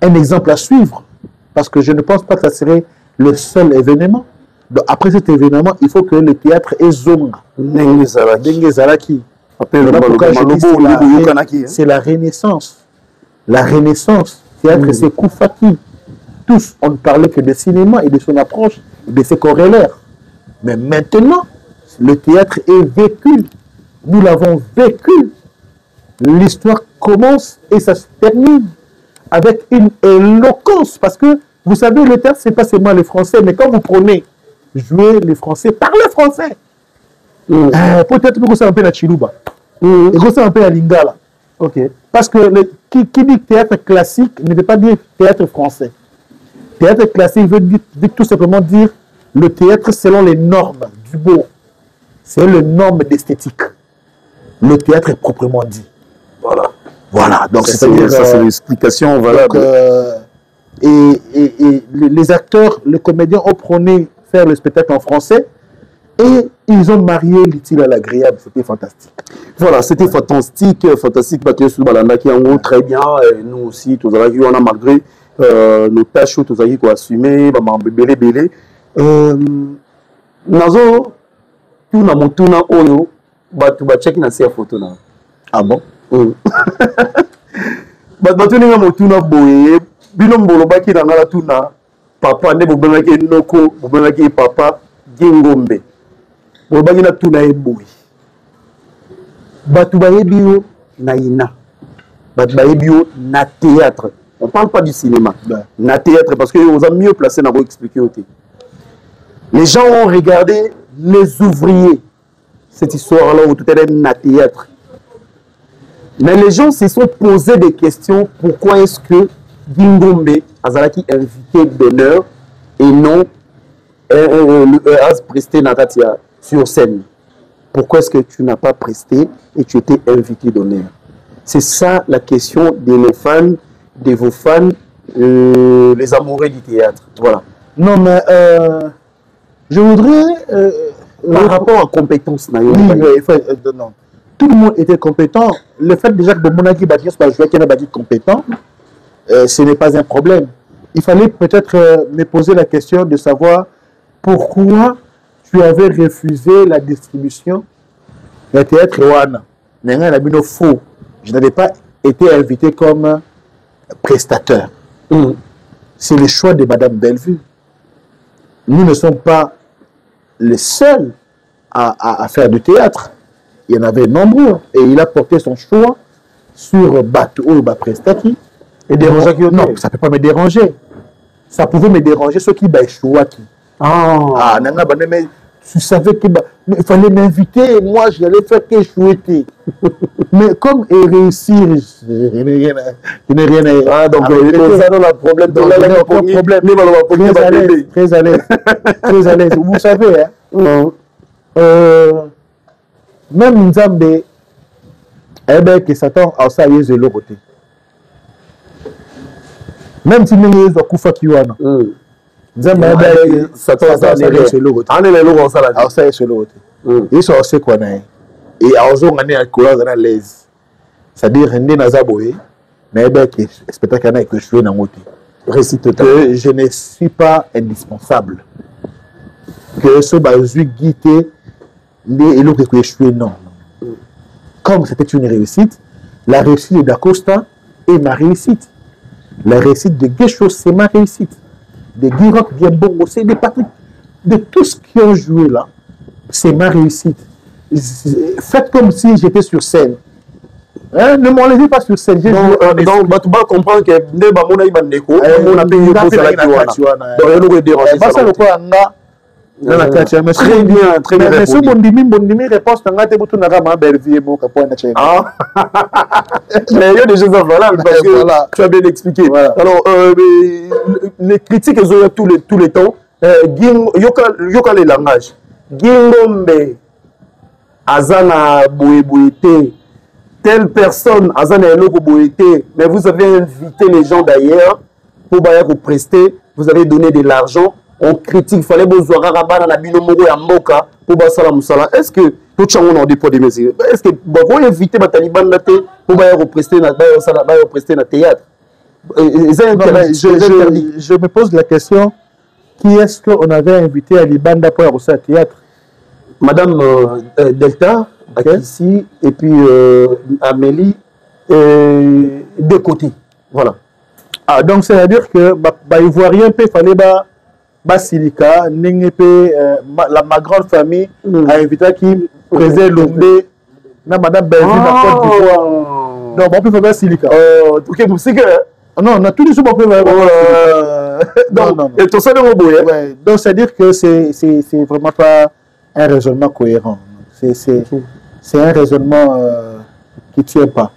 un exemple à suivre. Parce que je ne pense pas que ça serait le seul événement. Donc, après cet événement, il faut que le théâtre ait zonga. Dengue Zaraki. C'est la renaissance. La renaissance. Théâtre, c'est Koufaki. Tous, on ne parlait que de cinéma et de son approche, et de ses corrélaires. Mais maintenant, le théâtre est vécu. Nous l'avons vécu. L'histoire commence et ça se termine avec une éloquence. Parce que, vous savez, le théâtre, ce n'est pas seulement les Français, mais quand vous prenez jouer les Français, parlez français. Peut-être que ça un peu la Chilouba. Et c'est un peu à Lingala. Ok. Parce que qui dit théâtre classique ne veut pas dire théâtre français. Théâtre classique veut tout simplement dire le théâtre selon les normes du beau. C'est les normes d'esthétique. Le théâtre est proprement dit. Voilà. Voilà. Donc ça, c'est l'explication valable. Et les acteurs, les comédiens ont prôné faire le spectacle en français et ils ont marié l'utile à l'agréable. C'était fantastique. Voilà, c'était fantastique. Fantastique, Patrice Balanda qui en haut très bien. Et nous aussi, tous les on a malgré nos tâches, tous les qui ont assumé, belé belé. Nazo, tout na montuna oyo, batu ba check na sa photo na. Ah bon? Batu ninga montuna boye, bilombolo baki na ngala tuna papa ne bobengaki noko, bobengaki papa Gingombe. Bobaki na tuna e boye. Batu ba ebio na ina. Batu ba ebio na théâtre. On parle pas du cinéma. Ouais. Na théâtre parce que vous avez mieux placé dans vous expliquer aussi. Les gens ont regardé les ouvriers, cette histoire-là, où tout est na théâtre. Mais les gens se sont posé des questions. Pourquoi est-ce que Gingombe Azalaki invité d'honneur et non presté Natatia sur scène? Pourquoi est-ce que tu n'as pas presté et tu étais invité d'honneur? C'est ça la question de nos fans, de vos fans, les amoureux du théâtre. Voilà. Non, mais je voudrais... par rapport à compétence, non. Tout le monde était compétent. Le fait déjà que Monaki Batias soit joué qu'il est compétent, ce n'est pas un problème. Il fallait peut-être me poser la question de savoir pourquoi tu avais refusé la distribution du théâtre Wana. Faux. Je n'avais pas été invité comme prestateur. C'est le choix de Madame Bellevue. Nous ne sommes pas les seuls à faire du théâtre. Il y en avait nombreux. Et il a porté son choix sur Batou ou Prestati. Et déranger qui non, ça ne peut pas me déranger. Ça pouvait me déranger ceux qui choix qui. Ah, mais tu savais qu'il fallait m'inviter. Moi, je n'allais faire que chouetter. Mais comme il réussit, je n'ai rien à... Ah, donc il y a un problème. Très à l'aise. Très à l'aise. Vous savez, hein, même Nzambe, que Satan a ça y est de côté. Même si nous sommes Koufa Kiwana. Nzambe Satan a ça y est de l'autre côté. Ils sont aussi quoi et ils ont gagné à courir dans l'aise. C'est-à-dire que Nazaboé, mais que spectacle que je suis dans côté. Que je ne suis pas indispensable. Que ce bazou guité et l'autre que je suis non. Comme c'était une réussite, la réussite de Dacosta est ma réussite. La réussite de Guécho, c'est ma réussite. De Guirok, bien bon, c'est des Patrick. De tous ceux qui ont joué là, c'est ma réussite. Faites comme si j'étais sur scène. Hein? Ne m'enlevez pas sur scène. Donc, tu vas comprendre que on a payé pour ça. Très bien, très bien. Mais ce bon réponse, mais il y a des choses valables parce que tu as bien expliqué. Alors, les critiques, elles ont tous les temps. Yoka les langages. Gingombe, Azana Bouyete, telle personne, Azana Eloko Bouyete, mais vous avez invité les gens d'ailleurs pour vous prester, vous avez donné de l'argent. On critique, il fallait que vous Mboka pour Basala Moussala. Est-ce que tout le monde a des poids de mesures? Est-ce que vous invitez les talibans pour vous prester dans le théâtre? Je me pose la question, qui est-ce qu'on avait invité à Libanda pour aller au théâtre? Madame Delta, ici, et puis Amélie, de côté. Voilà. Ah, donc c'est-à-dire que les Ivoiriens, il fallait Basilika, ma grande famille a invité qui présait Lombe, Madame Bellevue, la Côte d'Ivoire. Donc, on peut faire Basilika. Ok, vous savez que. Non, on a tout dit sur mon peu. Donc, c'est-à-dire que c'est vraiment pas un raisonnement cohérent. C'est un raisonnement il tient pas.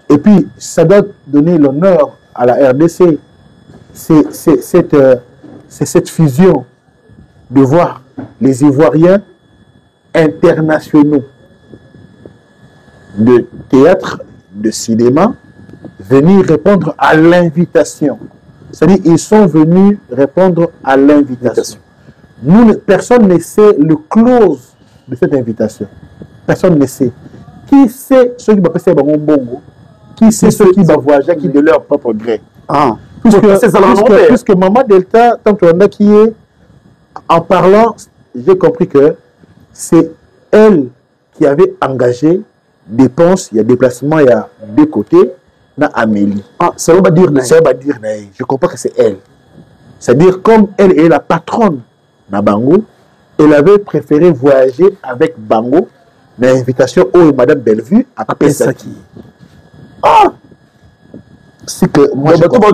Et puis, ça doit donner l'honneur à la RDC. C'est cette fusion de voir les Ivoiriens internationaux de théâtre, de cinéma, venir répondre à l'invitation. C'est-à-dire ils sont venus répondre à l'invitation. Personne ne sait le clause de cette invitation. Personne ne sait. Qui sait ceux qui vont passer par Bongo? Qui sait ceux qui vont voyager qui de leur propre gré? Puisque Maman Delta, tant qu'on a qui est, en parlant, j'ai compris que c'est elle qui avait engagé dépenses, il y a déplacement, il y a deux côtés, na Amélie. Ah, ça veut dire je comprends que c'est elle. C'est-à-dire, comme elle est la patronne na Bango, elle avait préféré voyager avec Bango, l'invitation où Madame Bellevue a Pesaki. Ah! C'est que moi je comprends.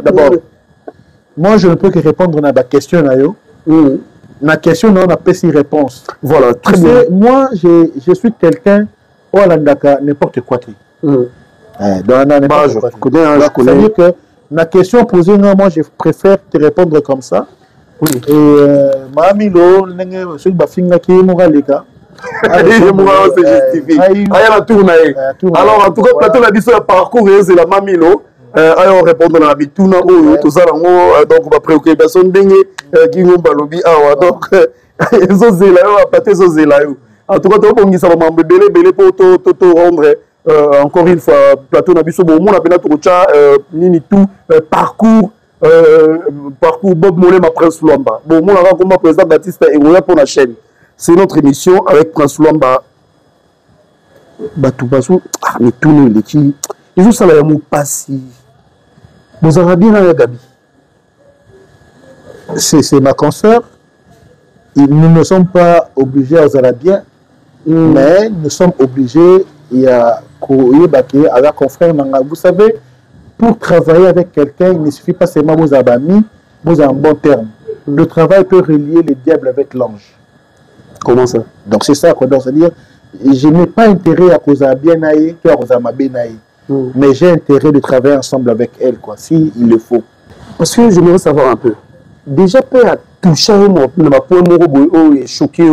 D'abord, moi je ne peux que répondre à ma question. Ma question, on a pas si réponse. Voilà, très bien. Moi, je suis quelqu'un, oh là, n'importe quoi. Je connais. C'est-à-dire que ma question posée, moi je préfère te répondre comme ça. Oui. Et Mamilo, celui qui m'a fait alors, en tout cas, plateau la biso parcours, c'est la Mamilo. Alors, répondre à la bituna, tout ça, donc, ma préoccupation dingue, qui nous balobi, donc, ils ont zélé, ils ont zélé. En tout cas, tu ça va belé pour te rendre, encore une fois, plateau la biso, bon, on a bien tout nini tout, parcours Bob Molé, ma Prince Luamba. Bon, moi, on a comme président Baptiste et on pour la chaîne. C'est notre émission avec Prince Luamba. Batoubassou, mais tout le monde qui. Ils ont ça là, mon passé. Vous avez bien la Gabi. C'est ma consoeur. Nous ne sommes pas obligés aux Arabiens, mais nous sommes obligés à la confrère. Vous savez, pour travailler avec quelqu'un, il ne suffit pas seulement vous avoir amis, vous avez un bon terme. Le travail peut relier le diable avec l'ange. Comment ça? Donc c'est ça, c'est-à-dire, je n'ai pas intérêt à cause de bien naïe, que à cause de ma bien naïe. Mais j'ai intérêt de travailler ensemble avec elle, quoi, si il le faut. Parce que j'aimerais savoir un peu. Déjà, peut à toucher ma point est choqué,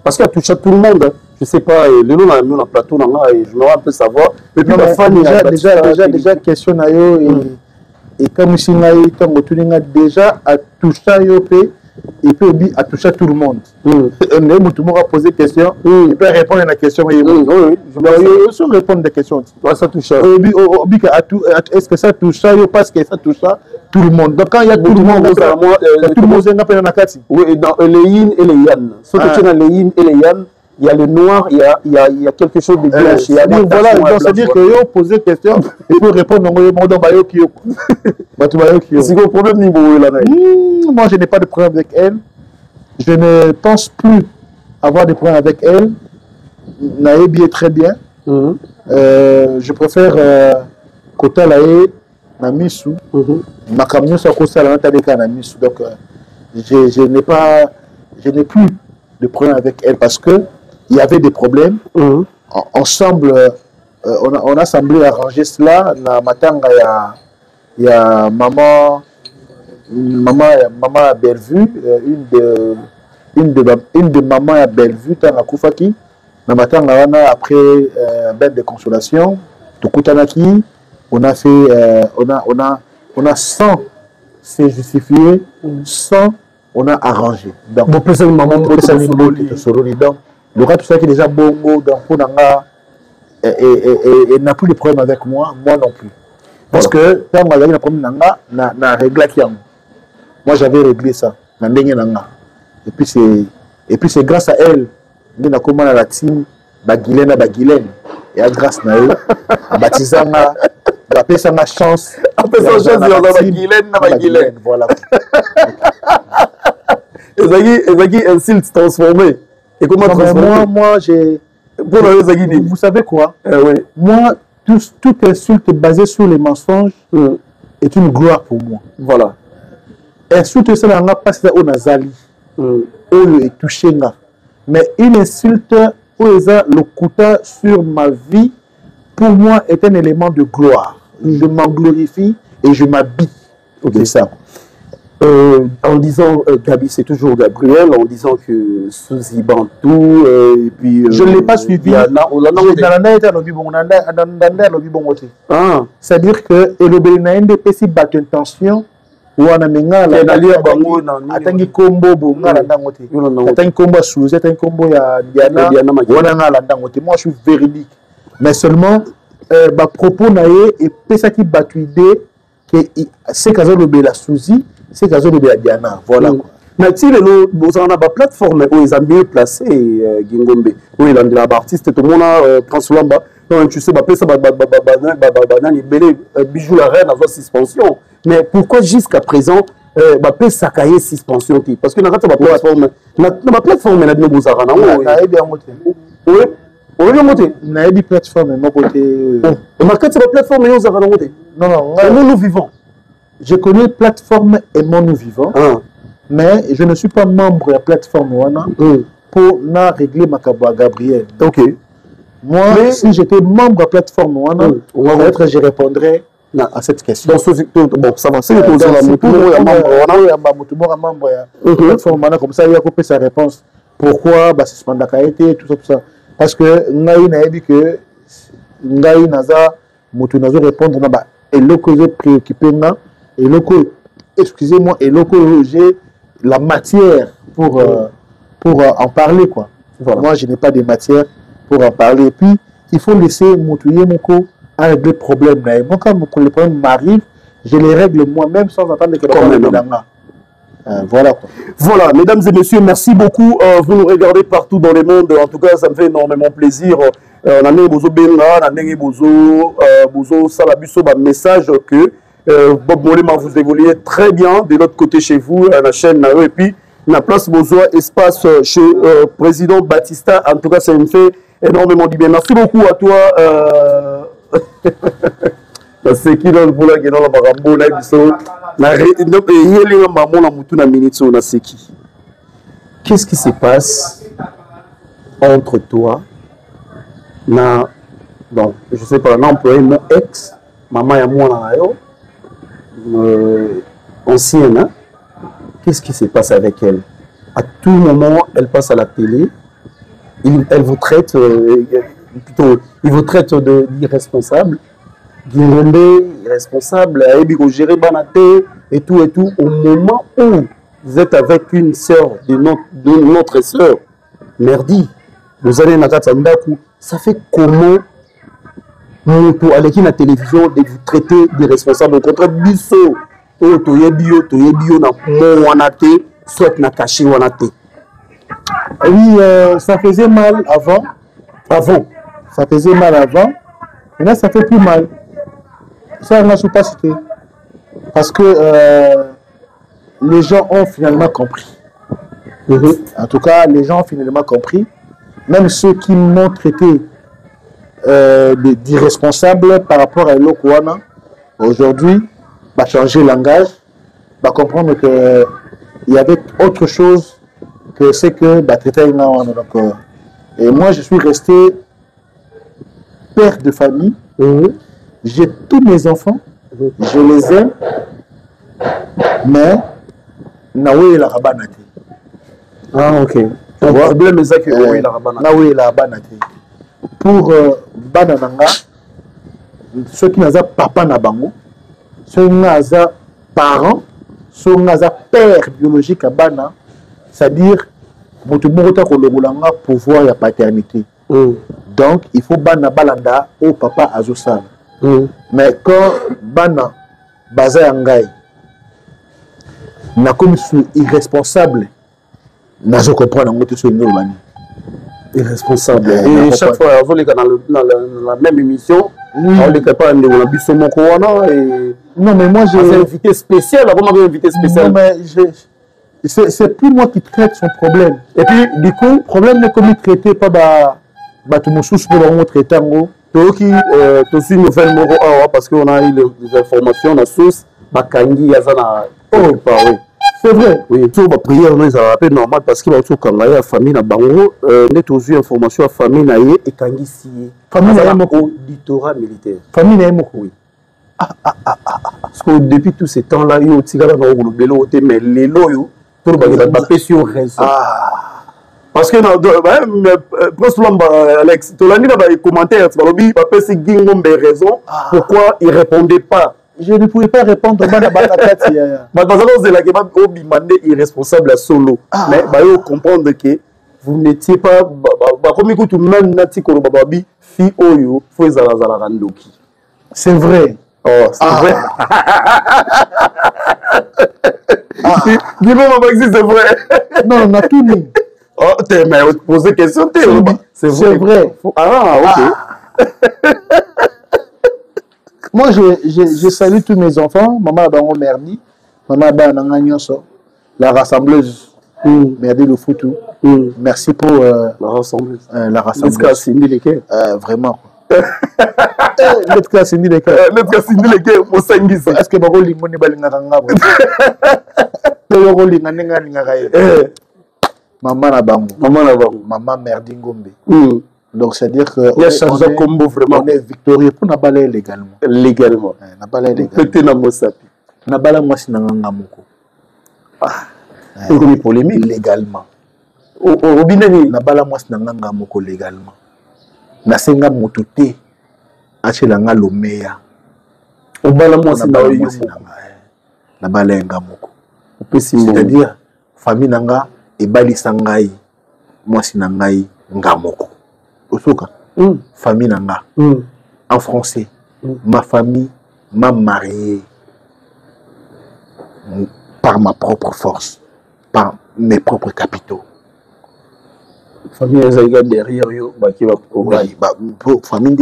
parce qu'il a touché tout le monde. Je ne sais pas, le nom on a plateau, et je me un peu savoir. Et puis, déjà, question et comme si déjà à toucher il peut toucher tout le monde. Tout le monde a posé des questions, il peut répondre à la question. Oui, je peux répondre à des questions. Ça touche. Est-ce que ça touche parce que ça touche tout le monde? Donc quand il y a tout le monde, tout le monde est dans la carte. Oui, dans les yin et les yan. Sauf que dans les yin et les yan, il y a le noir, il y a quelque chose de blanche. Voilà, donc c'est-à-dire que vous posez des questions, il faut répondre au monde dans Bayokio. C'est quoi le problème niveau là? Moi, je n'ai pas de problème avec elle. Je ne pense plus avoir de problème avec elle. Naïbi est très bien. Je préfère Kota Lae, Namisu. Ma camion soit Kosa la Namisu. Donc, je n'ai plus de problème avec elle parce que il y avait des problèmes. Ensemble, on a semblé arranger cela. La matanga, il y a maman à Bellevue, une de maman à Bellevue, dans la Koufaki. La matanga, après bête de consolation, Tokutanaki, on a fait, on a sans se justifier, sans on a arrangé. Donc, donc, le reste, tout ça qui est déjà bongo, donc, et n'a plus de problème avec moi non plus. Parce que, quand on a eu un problème, on a réglé qui moi, j'avais réglé ça. Et puis, c'est grâce à elle, on a commencé à la team, Bagilène. Et à grâce à elle, à Batizana, on a fait ça ma chance. On a fait ça Bagilène. Voilà. Ezaki un style transformé. Et comment transformer? Moi, j'ai. Vous savez quoi? Oui. Moi, tout insulte basé sur les mensonges est une gloire pour moi. Voilà. insulte ça n'a pas ça au nazali oyo est touché nga mais une insulte où ça le coûta sur ma vie pour moi est un élément de gloire. Je m'en glorifie et je m'habille de ça. En disant Gabi, c'est toujours Gabriel, en disant que Suzy Bantou, et puis... je ne l'ai pas suivi. C'est-à-dire que le si bat intention, ou on a mengala, atangi combo bonga la dangote, atangi combo Suzy, atangi combo ya Diana, ou on a la dangote. Moi, je suis véridique. Mais seulement, bah propos naé et pesa qui battu idée que c'est qu'à la Suzy. C'est qu'à la Diana, voilà. Mais si les plateforme où ils ont mieux placé Gingombe, où il a des artistes, tout le monde transforme. Tu sais, bijou la reine à suspension. Mais pourquoi jusqu'à présent, ça cahier suspension? Parce que dans la plateforme, la plateforme, elle a des beaux arana. Oui, on est monté. On a des plateformes, mon côté. On a quatre plateformes et on a monté. Non, nous vivons. Je connais plateforme Aimons Nous Vivons, mais je ne suis pas membre de la plateforme pour régler ma Gabriel. Ok. Moi, si j'étais membre de la plateforme peut-être je répondrais à cette question. Bon, ça va. C'est membre de la plateforme, comme ça, il y a sa réponse. Pourquoi suspendre la été, tout ça. Parce que Ngaï n'a dit que Ngaï n'a répondre et le que je préoccupé et excusez-moi, et j'ai la matière pour en parler, quoi. Voilà. Moi, je n'ai pas de matière pour en parler. Et puis, il faut laisser Moutouye Moko à régler le problème. Moi, quand les problèmes m'arrivent, je les règle moi-même sans attendre que voilà, quoi. Voilà, mesdames et messieurs, merci beaucoup. Vous nous regardez partout dans le monde. En tout cas, ça me fait énormément plaisir. On a un message que Bob Molema vous évoluez très bien de l'autre côté chez vous, à la chaîne et puis la place Bozoa espace chez président Batista. En tout cas, ça me fait énormément du bien. Merci beaucoup à toi. C'est qui dans le boulot qui est dans la barambo là qu'est-ce qui se passe entre toi bon, je sais pas, l'employé mon ex maman et moi ancienne, hein? Qu'est-ce qui se passe avec elle? À tout moment, elle passe à la télé, elle vous traite, plutôt, il vous traite d'irresponsable, irresponsable, gérer Banaté et tout, au moment où vous êtes avec une sœur de notre sœur, merdi, vous allez dans Katsandaku, ça fait comment pour aller à la télévision de vous traiter de responsable contre biso soit na caché oui, ça faisait mal avant ça faisait mal avant et là ça fait plus mal ça on n'a pas cité parce que les gens ont finalement compris en tout cas les gens ont finalement compris même ceux qui m'ont traité d'irresponsable par rapport à l'Okwana, aujourd'hui, va changer le langage, va comprendre qu'il y avait autre chose que c'est que traiter une et moi, je suis resté père de famille, j'ai tous mes enfants, je les aime, mais Naoué la rabanate. Ah, ok. Le problème, c'est que Naoué la rabanate. Pour Banananga, ceux qui n'ont pas papa na bango, ceux qui n'ont pas parents, ceux qui n'ont pas père biologique à Bana, c'est-à-dire que pouvoir la paternité. Donc, il faut Bana balanda au papa Azosal. Mais quand Bana baza yangai, na comme irresponsable, na je comprends na moto sur une irresponsable. Et chaque fois, on est dans la même émission, on n'est pas dans la biso moko wana et non mais moi j'ai un invité spécial, avant un invité spécial. Non mais c'est plus moi qui traite son problème. Et puis du coup, problème n'est comme il traitait pas tout mon sous pour le traiter en qui aussi nouvelle moro parce qu'on a eu des informations la source bakangi yazana C'est vrai. Oui, tout ma prière nous a rappelé normal parce que tout quand la famille na bango net aux information famille na ye et kangisi famille na mo auditorat militaire. Famille na mo oui. Parce que depuis tous ces temps là yo tigala na ko belo te mais lelo yo tout ba question raison. Parce que Prince Lomba Alex tolandi na ba commentaire ba lobi ba pesi ngombe raison pourquoi il répondait pas. Je ne pouvais pas répondre bana batakati ya. Bazalo zela ke ba obimande irresponsable à solo. Mais ba yo comprendre que vous n'étiez pas comme écoute même nati ko bababi fi oyo fo ezala zala randoki. C'est vrai. Oh, c'est vrai. Dis-moi Maxi, c'est vrai. Non, on a tout mis. Oh, t'es mais poser question c'est vrai. Ah, OK. Moi, je salue tous mes enfants. Maman Bango Merdi, Maman Bananga Nyonso, la rassembleuse, Merdi le Foutou. Merci pour la rassembleuse. La rassembleuse. Vraiment. L'autre classe, c'est les cœurs. L'autre classe, c'est les cœurs. Est-ce que Baro Limoni Balinganga? Maman Nabango. Maman Nabango. Maman Merdi Ngombe. Donc, c'est-à-dire que. Il y a changé de combo vraiment. On est victorieux pour Nabala légalement. Légalement. Nabala légalement. Peut-être dans Mossapi. Nabala Mwasi Nangamoko. Une polémique. Légalement. Au Binani. Nabala Mwasi Nangamoko légalement. Nasenga motote. Achelanga Lomeya. Obala Mwasi Nabala Ngamoko. C'est-à-dire, famille Nanga et Bali Sangai. Mwasi Nangai Ngamoko. Osoka. Famille Nanga. En français, ma famille m'a marié par ma propre force, par mes propres capitaux. Famille Zaïga derrière yo, qui va famille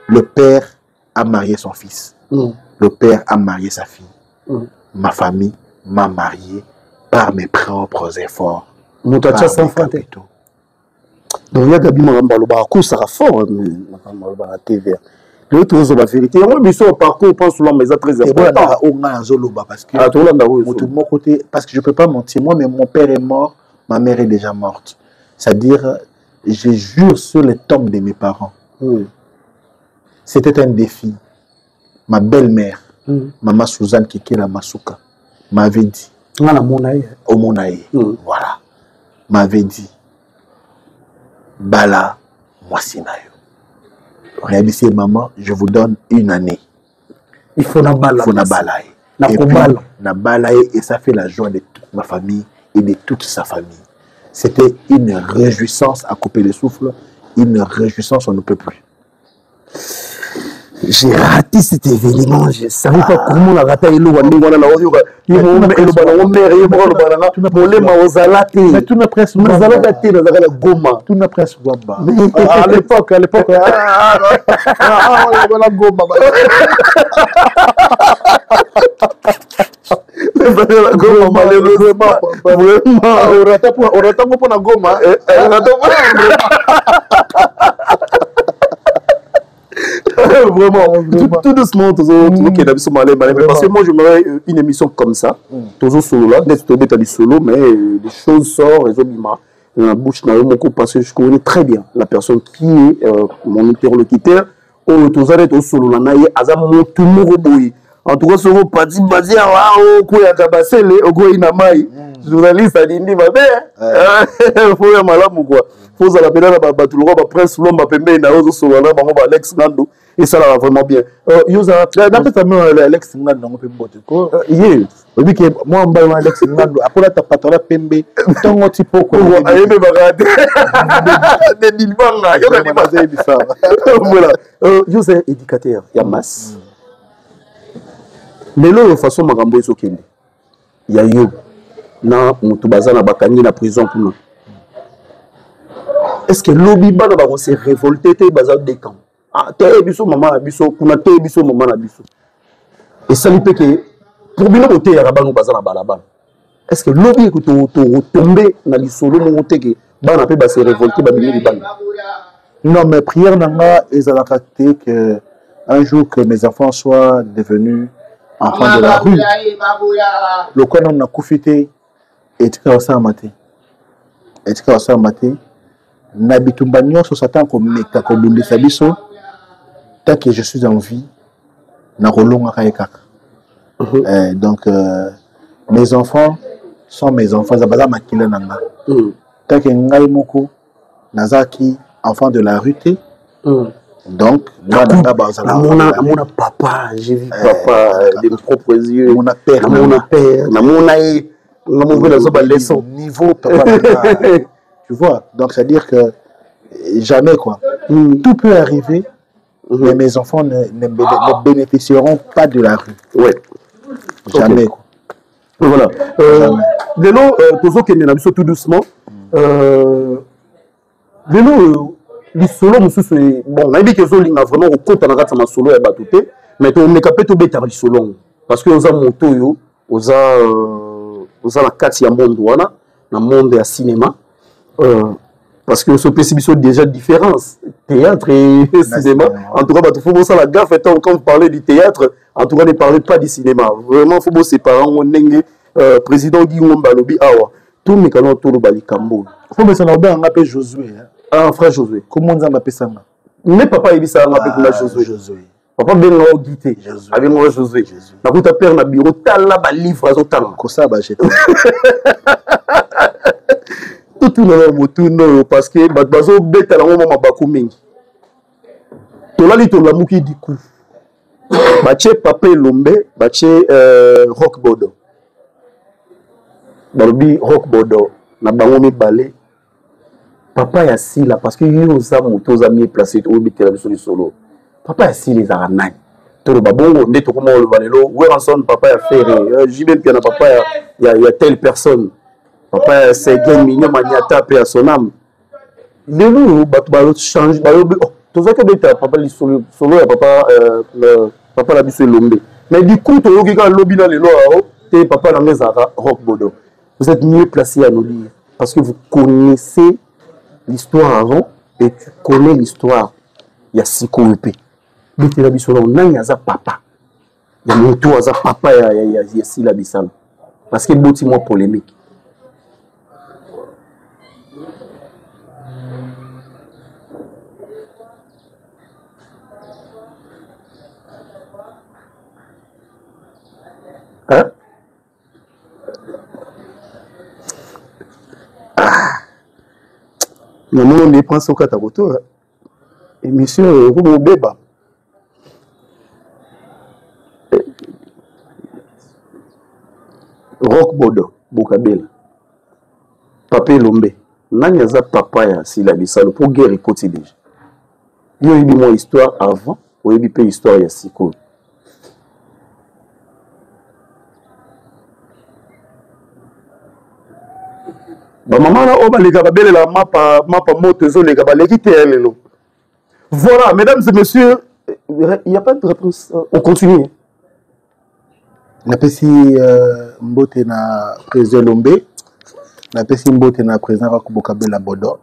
le père a marié son fils. Le père a marié sa fille. Ma famille m'a marié par mes propres efforts. Mon tata sans capitaux. Donc, il y a des gens qui sont forts dans la TV. L'autre chose, la vérité. Moi, je suis au parcours, pense souvent, mais c'est très important. Parce que je ne peux pas mentir. Moi, mais mon père est mort, ma mère est déjà morte. C'est-à-dire, je jure sur les tombes de mes parents. C'était un défi. Ma belle-mère, Maman Suzanne Kekela Masuka, m'avait dit. Au Monaï. Voilà. M'avait dit. Bala, moi sinayo. Réalisez maman, je vous donne une année. Il faut na bala. Il faut na balaye. Et puis, na balaye et ça fait la joie de toute ma famille et de toute sa famille. C'était une réjouissance à couper le souffle, une réjouissance on ne peut plus. J'ai raté cet événement, je ne savais pas comment on a raté le mais tout n'a presque Gomba. À l'époque, Vraiment, tout doucement, parce que moi je me une émission comme ça, toujours solo là, d'être tombé dans du solo, mais les choses sortent, dans la bouche, parce que je connais très bien la personne qui est mon interlocuteur, en tout cas, ce que parti basé à journaliste a dit ma mère, faut y malamu quoi. Faut la pédale à Batulora, Prince Lomba Pembe, Naozo Solana, Alex Nando, et ça va vraiment bien. Yosa, Alex Nando, on peut me moi, on va Alex Nando, après ta patronne Pembe, ton petit peu quoi. Voilà. Yosa éducateur, il y a masse. Mais là, de façon, Magambo est ok. Il y a eu. Na mutubaza na bakangi na prison pour nous. Est-ce que lobby bana ba se révolter te baza de camp? Ah te biso maman na biso kuna te biso maman na biso. Et ça lui peut que pour bien côté ya bango baza na balabala. Est-ce que lobby ko to tomber na lisolo mo te que bana pe ba se révolter ba bini bana? Non mais prière nanga ezalaka te que un jour que mes enfants soient devenus enfant de la rue. Le quoi on a coufité et tu as ça maté. Et tu as ça maté. Nabitumba nyonso satan ko meka ko bundisa biso. Tant que je suis en vie, na rolonga kayekaka. Donc mes enfants sont mes enfants. Zabala makila nanga. Tant que ngai moko nazaki enfant de la rue. Donc, mon papa, j'ai vu papa de mes propres yeux. Mon père, niveau papa. Tu vois, donc c'est à dire que jamais quoi. Tout peut arriver, mais mes enfants ne bénéficieront pas de la rue. Ouais. Jamais quoi. Voilà. Lélo, tout doucement. Lélo. Les solos, bon, on a dit que les a vraiment au compte en ratant ma solo et batouté, mais on n'est capable de mettre les solos parce que on a monté, on a la carte y a monde voilà, dans le monde du cinéma, parce que ce principe déjà différence théâtre et cinéma. En tout cas, il faut ça la gaffe quand vous parlez du théâtre, en tout cas ne parlez pas du cinéma. Vraiment, il faut séparer on président Guillaume Balobi awa tout mes canons tout le bali Cambo. Faut me savoir bien on appelle Josué. Ah, frère Josué. Comment on appelle ça? Mais papa, il dit ça, on appelle Josué. Papa, bien on guité. Avec moi, Josué. Na kuta père na bureau, tala ba livre azo tala. Ko ça ba jeter. Tout na motu no parce que bazo beta na mama baku mingi. To lali to lamuki di coup. Bache papa Lombe, bache Rock Bodo. Balobi Rock Bodo na bango mibale. Papa ya sila parce que yo za moto za mi placé au bitela biso li solo. Papa ya sila les aranai. To ba bongo ndeto ko mo le valelo, we ranson papa ya ferré. Jibe pia na papa ya telle personne. Papa ya Segen Mignon Maniata pe à son âme. Lelo ba ba change ba yo to za ke beta papa li solo ya papa papa la biso Lombe. Mais du coup to yo ki ka lobi na lelo te papa na ngezaka Rock Bodo. Vous êtes mieux placé à nous dire parce que vous connaissez l'histoire avant et tu connais l'histoire. Il y a Sikoupé. Mais tu as dit sur il y a papa. Il y a mon tour, il y a papa, il y a Sila Bissam. Parce qu'il y a beaucoup de polémique. Hein? On dépense au Katakoto. Et monsieur, vous béba. Rock Bodo, Bokabel. Papa Lombe. Nanyaza papa ya Sila Bissalo pour guerre quotidienne. Il y a eu mon histoire avant, ou il y a eu histoire ya Siko. Ba maman na oba les gababele la mapa moto zo les gabaleki telelo. Voilà, mesdames et messieurs, il n'y a pas de réponse. On continue. Na pesi mbote na président Lombe. Na pesi mbote na président Rakubokabela Bodo.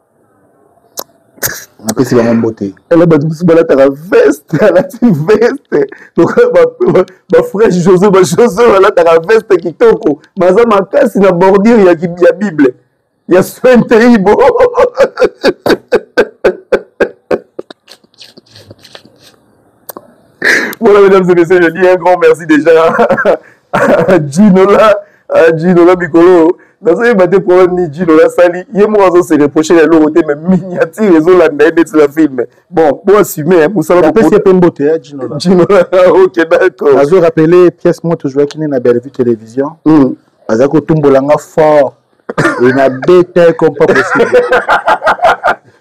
Na pesi ba mbote. Elle a battu la veste, elle a une veste. Donc ma frère José, elle a une veste qui toko. Maza makasi na bordure il y a Bible. Il y a soin terrible. Voilà, mesdames et messieurs, je dis un grand merci déjà à Ginola Bikolo. Dans ce matin, problème ni Ginola Sali, il y a moi qui se reproché les lots, mais miniature, ils ont la naine de la film. Bon, pour assumer, pour ça, on peut se faire beauté, Ginola. Ginola, ok, d'accord. Je rappelé, pièce moi toujours qui n'est pas Bellevue Télévision. Azako Tumbolanga fort. Il n'a bête comme pas possible.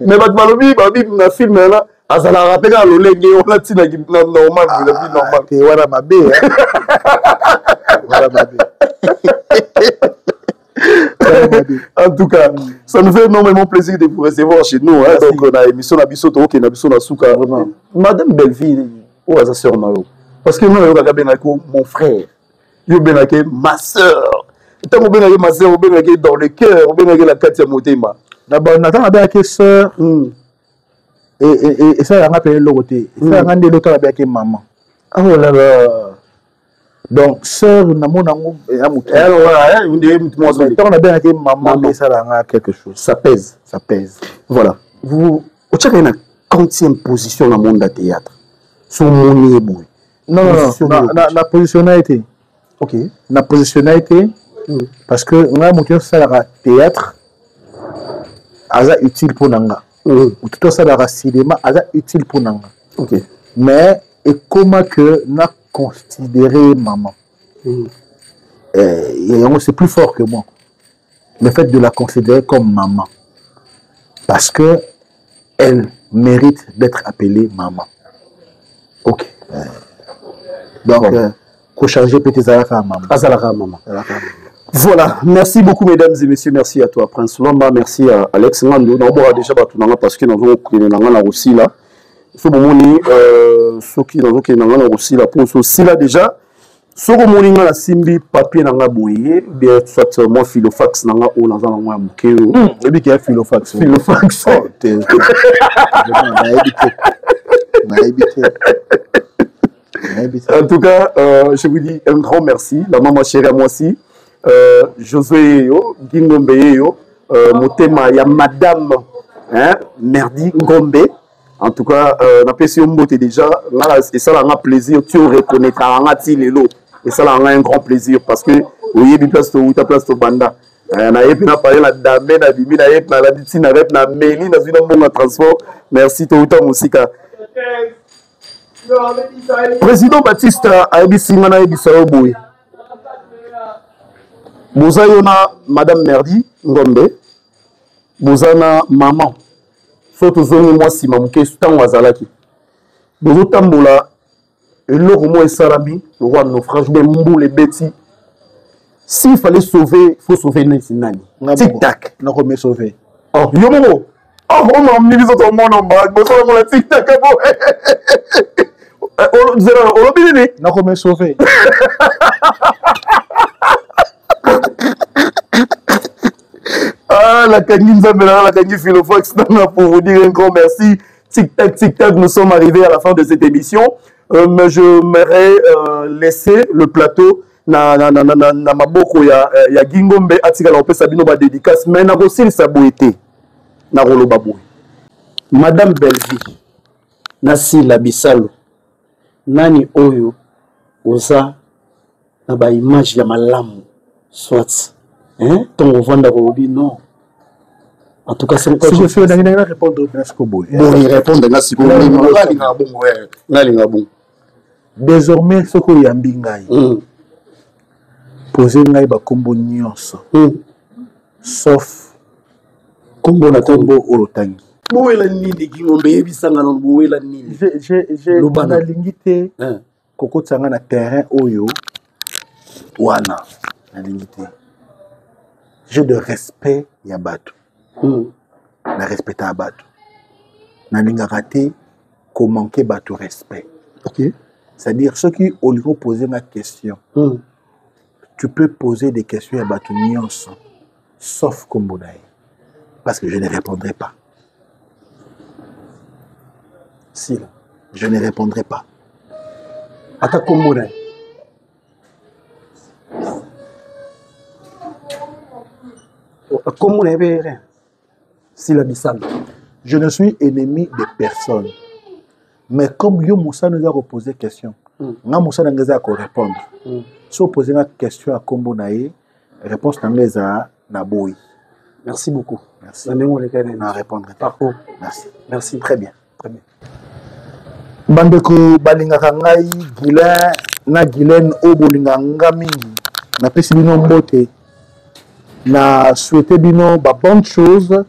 Mais Batmalobi, na film là. Azala rappelé à l'olé, on a tina normal, normal. Et voilà ma bé. Voilà ma bé. En tout cas, ça nous fait énormément plaisir de vous recevoir chez nous. Hein. Donc, on a émission la Bissoto, qui est la Bissoto Souka. Madame Belleville, où est sa sœur Maro? Parce que moi, mon frère, ma sœur. Tant que ma sœur, dans le cœur, la Katia Motema. D'abord, on attend avec sœur. Et ça, on a appelé l'autre. Ça, on a dit l'autre avec maman. Ah, oh là là. Donc, sœur, on a bien été maman, mais ça a quelque chose. Ça pèse. Ça pèse. Voilà. Vous, vous avez une 40e position dans le monde du théâtre. Sur mon éboué. Non, la positionnalité. Ok. La positionnalité, parce que on a monté ça dans le théâtre, c'est utile pour nous. Ou tout ça dans le cinéma, c'est utile pour nous. Ok. Mais, et comment que nous considéré maman? C'est plus fort que moi. Le fait de la considérer comme maman. Parce que elle mérite d'être appelée maman. Ok. Donc, faut changer peut-être à maman. Maman. Voilà, merci beaucoup mesdames et messieurs, merci à toi Prince Lomba, merci à Alex Ngando. Nous avons déjà parce que nous avons aussi là. Ce moment ceux qui nous aussi là pour aussi là déjà. Ce moment la simbi papier nanga boye, bien soit moi philofax nanga o naza nanga muke. Et puis qu'il y a philofax. Philofax. En tout cas, je vous dis un grand merci. La maman chérie à moi aussi. Josué yo, Gingombe yo, Motema ya madame Merdi Ngombe. En tout cas, on a passé un mot déjà. Et ça a un plaisir. Tu reconnaîtras et ça a un grand plaisir parce que vous avez place de place de banda. Na parlé la dame na bimi na yep na la ditine na rep na meli na zina bon transport. Merci Touta Musika. Président Baptiste a dit Simana et Bissau Boy. Bozayona Madame Merdi Ngombe. Bozana maman. Surtout zone moi si mamuke tant wazalaki. Bozo tambola et le romo et salami, le roi de nos frères de Mbou les bêtis. S'il fallait sauver, il faut sauver Nani. Tic tac. Non, on sauver. Oh, yomo. Oh, on m'a mis les autres mon nom. Bonsoir, la tic tac. Non, on sauver. Ah, la Kanginza, la Kangi Philofox, pour vous dire un grand merci. Tic tac, nous sommes arrivés à la fin de cette émission. Mais je m'aurais laissé le plateau na maboko ya Gingombe atika la opesa bino ba dédicace mais na aussi sa boité na rolo babou. Madame Belvi nasi la bisalo nani oyo oza na ba image ya malamu soit ton vanda ko bi non. En tout cas, c'est si je fais une répondre presque bon. Bon, répondre nasi ko bon. Désormais, ce que yambi ngai. Poser ngai ba kombo nyonso. Sauf kombo na kombo olotangi. Boela nini Gingombe yebisanga na boela nini. J'ai na lingité. Koko tsanga na terrain oyo wana na lingité. J'ai de respect ya bato. Na respecter à bato. Na lingaka te ko manquer bato respect. OK. C'est-à-dire, ceux qui, au lieu de poser ma question, tu peux poser des questions à Batunions, sauf Kombonaï. Parce que je ne répondrai pas. Si, je ne répondrai pas. Ata Kombonaï. Kombonaï, rien. Si la Bissam. Je ne suis ennemi de personne. Mais comme Yo Moussa nous a reposé question, Moussa nous a répondre. Si on pose une question à Kombo Naé, réponse n'anglaise à Naboui. Merci beaucoup. Merci. On répondre. Parcours. Merci. Merci. Très bien. Très bien. Bandeko balingaka ngai Gilen na Gilen obolinga mingi na pesi bino mbote na souhaiter bino ba bonne chose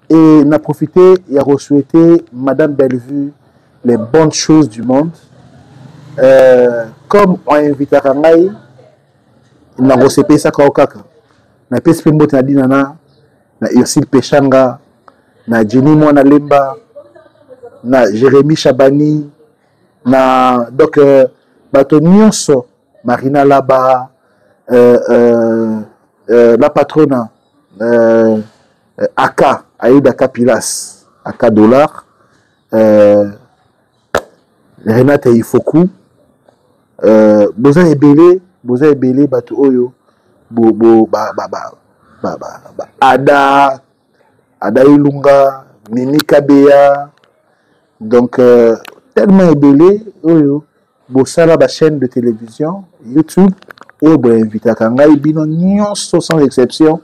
et na profiter et souhaiter Madame Bellevue les bonnes choses du monde. Comme on invite à Rangaï, il n'a pas ça kaka. Na pesi mbote na dinana na Ursil Pechanga na Jenny Mwana Lemba na Jérémy Chabani na donc bato nyonso Marina Laba la patrona Aka Aïda Kapilas Aka Dollar Renate Ifoku boza ebele bato oyo Ada Ilunga, Mimi Kabeya, donc tellement ebele oyo bosala ba chaîne de télévision YouTube oyo bo invité kangai bino nyonso sans exception.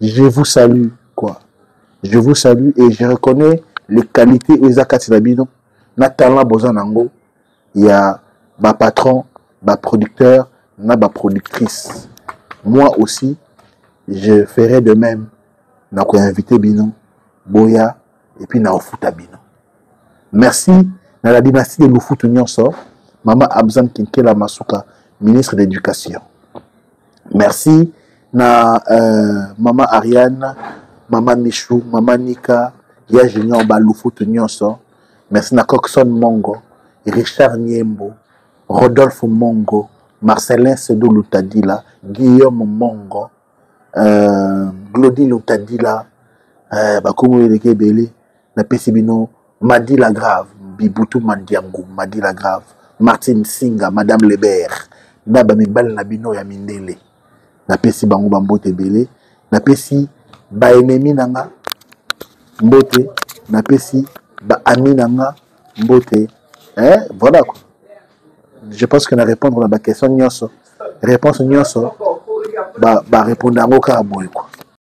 Je vous salue quoi. Je vous salue et je reconnais les qualités ezakati na bino na talent boza nango. Il y a ma patron, ma producteur, ma productrice. Moi aussi, je ferai de même. Na ko invité bino, boya et puis na ofuta bino. Merci na la dynastie de Lufutu nyonso, Maman Abzan Kinkela Masuka, ministre d'éducation. Merci na Maman Ariane, Maman Michou, Maman Nika, ya Junior ba Lufutu nyonso. Merci na Coxon Mongo, Richard Niembo, Rodolphe Mongo, Marcelin Sedo Lutadila, Guillaume Mongo, Glody Lutadila, Bakumu Elekebele, na Pesibino, Madi la Grave, Bibutu Mandiango, Madi la Grave, Martine Singa, Madame Lebert, Naba Mibal Nabino ya Mindele, na Pesi Bango Bambote Bele, na Pesi Ba Enemi Nanga, Mbote, na Pesi Ba Ami Nanga, Mbote, voilà quoi. Je pense que na répondre à la question nyonso. Réponse nyonso, ba répondre à quoi.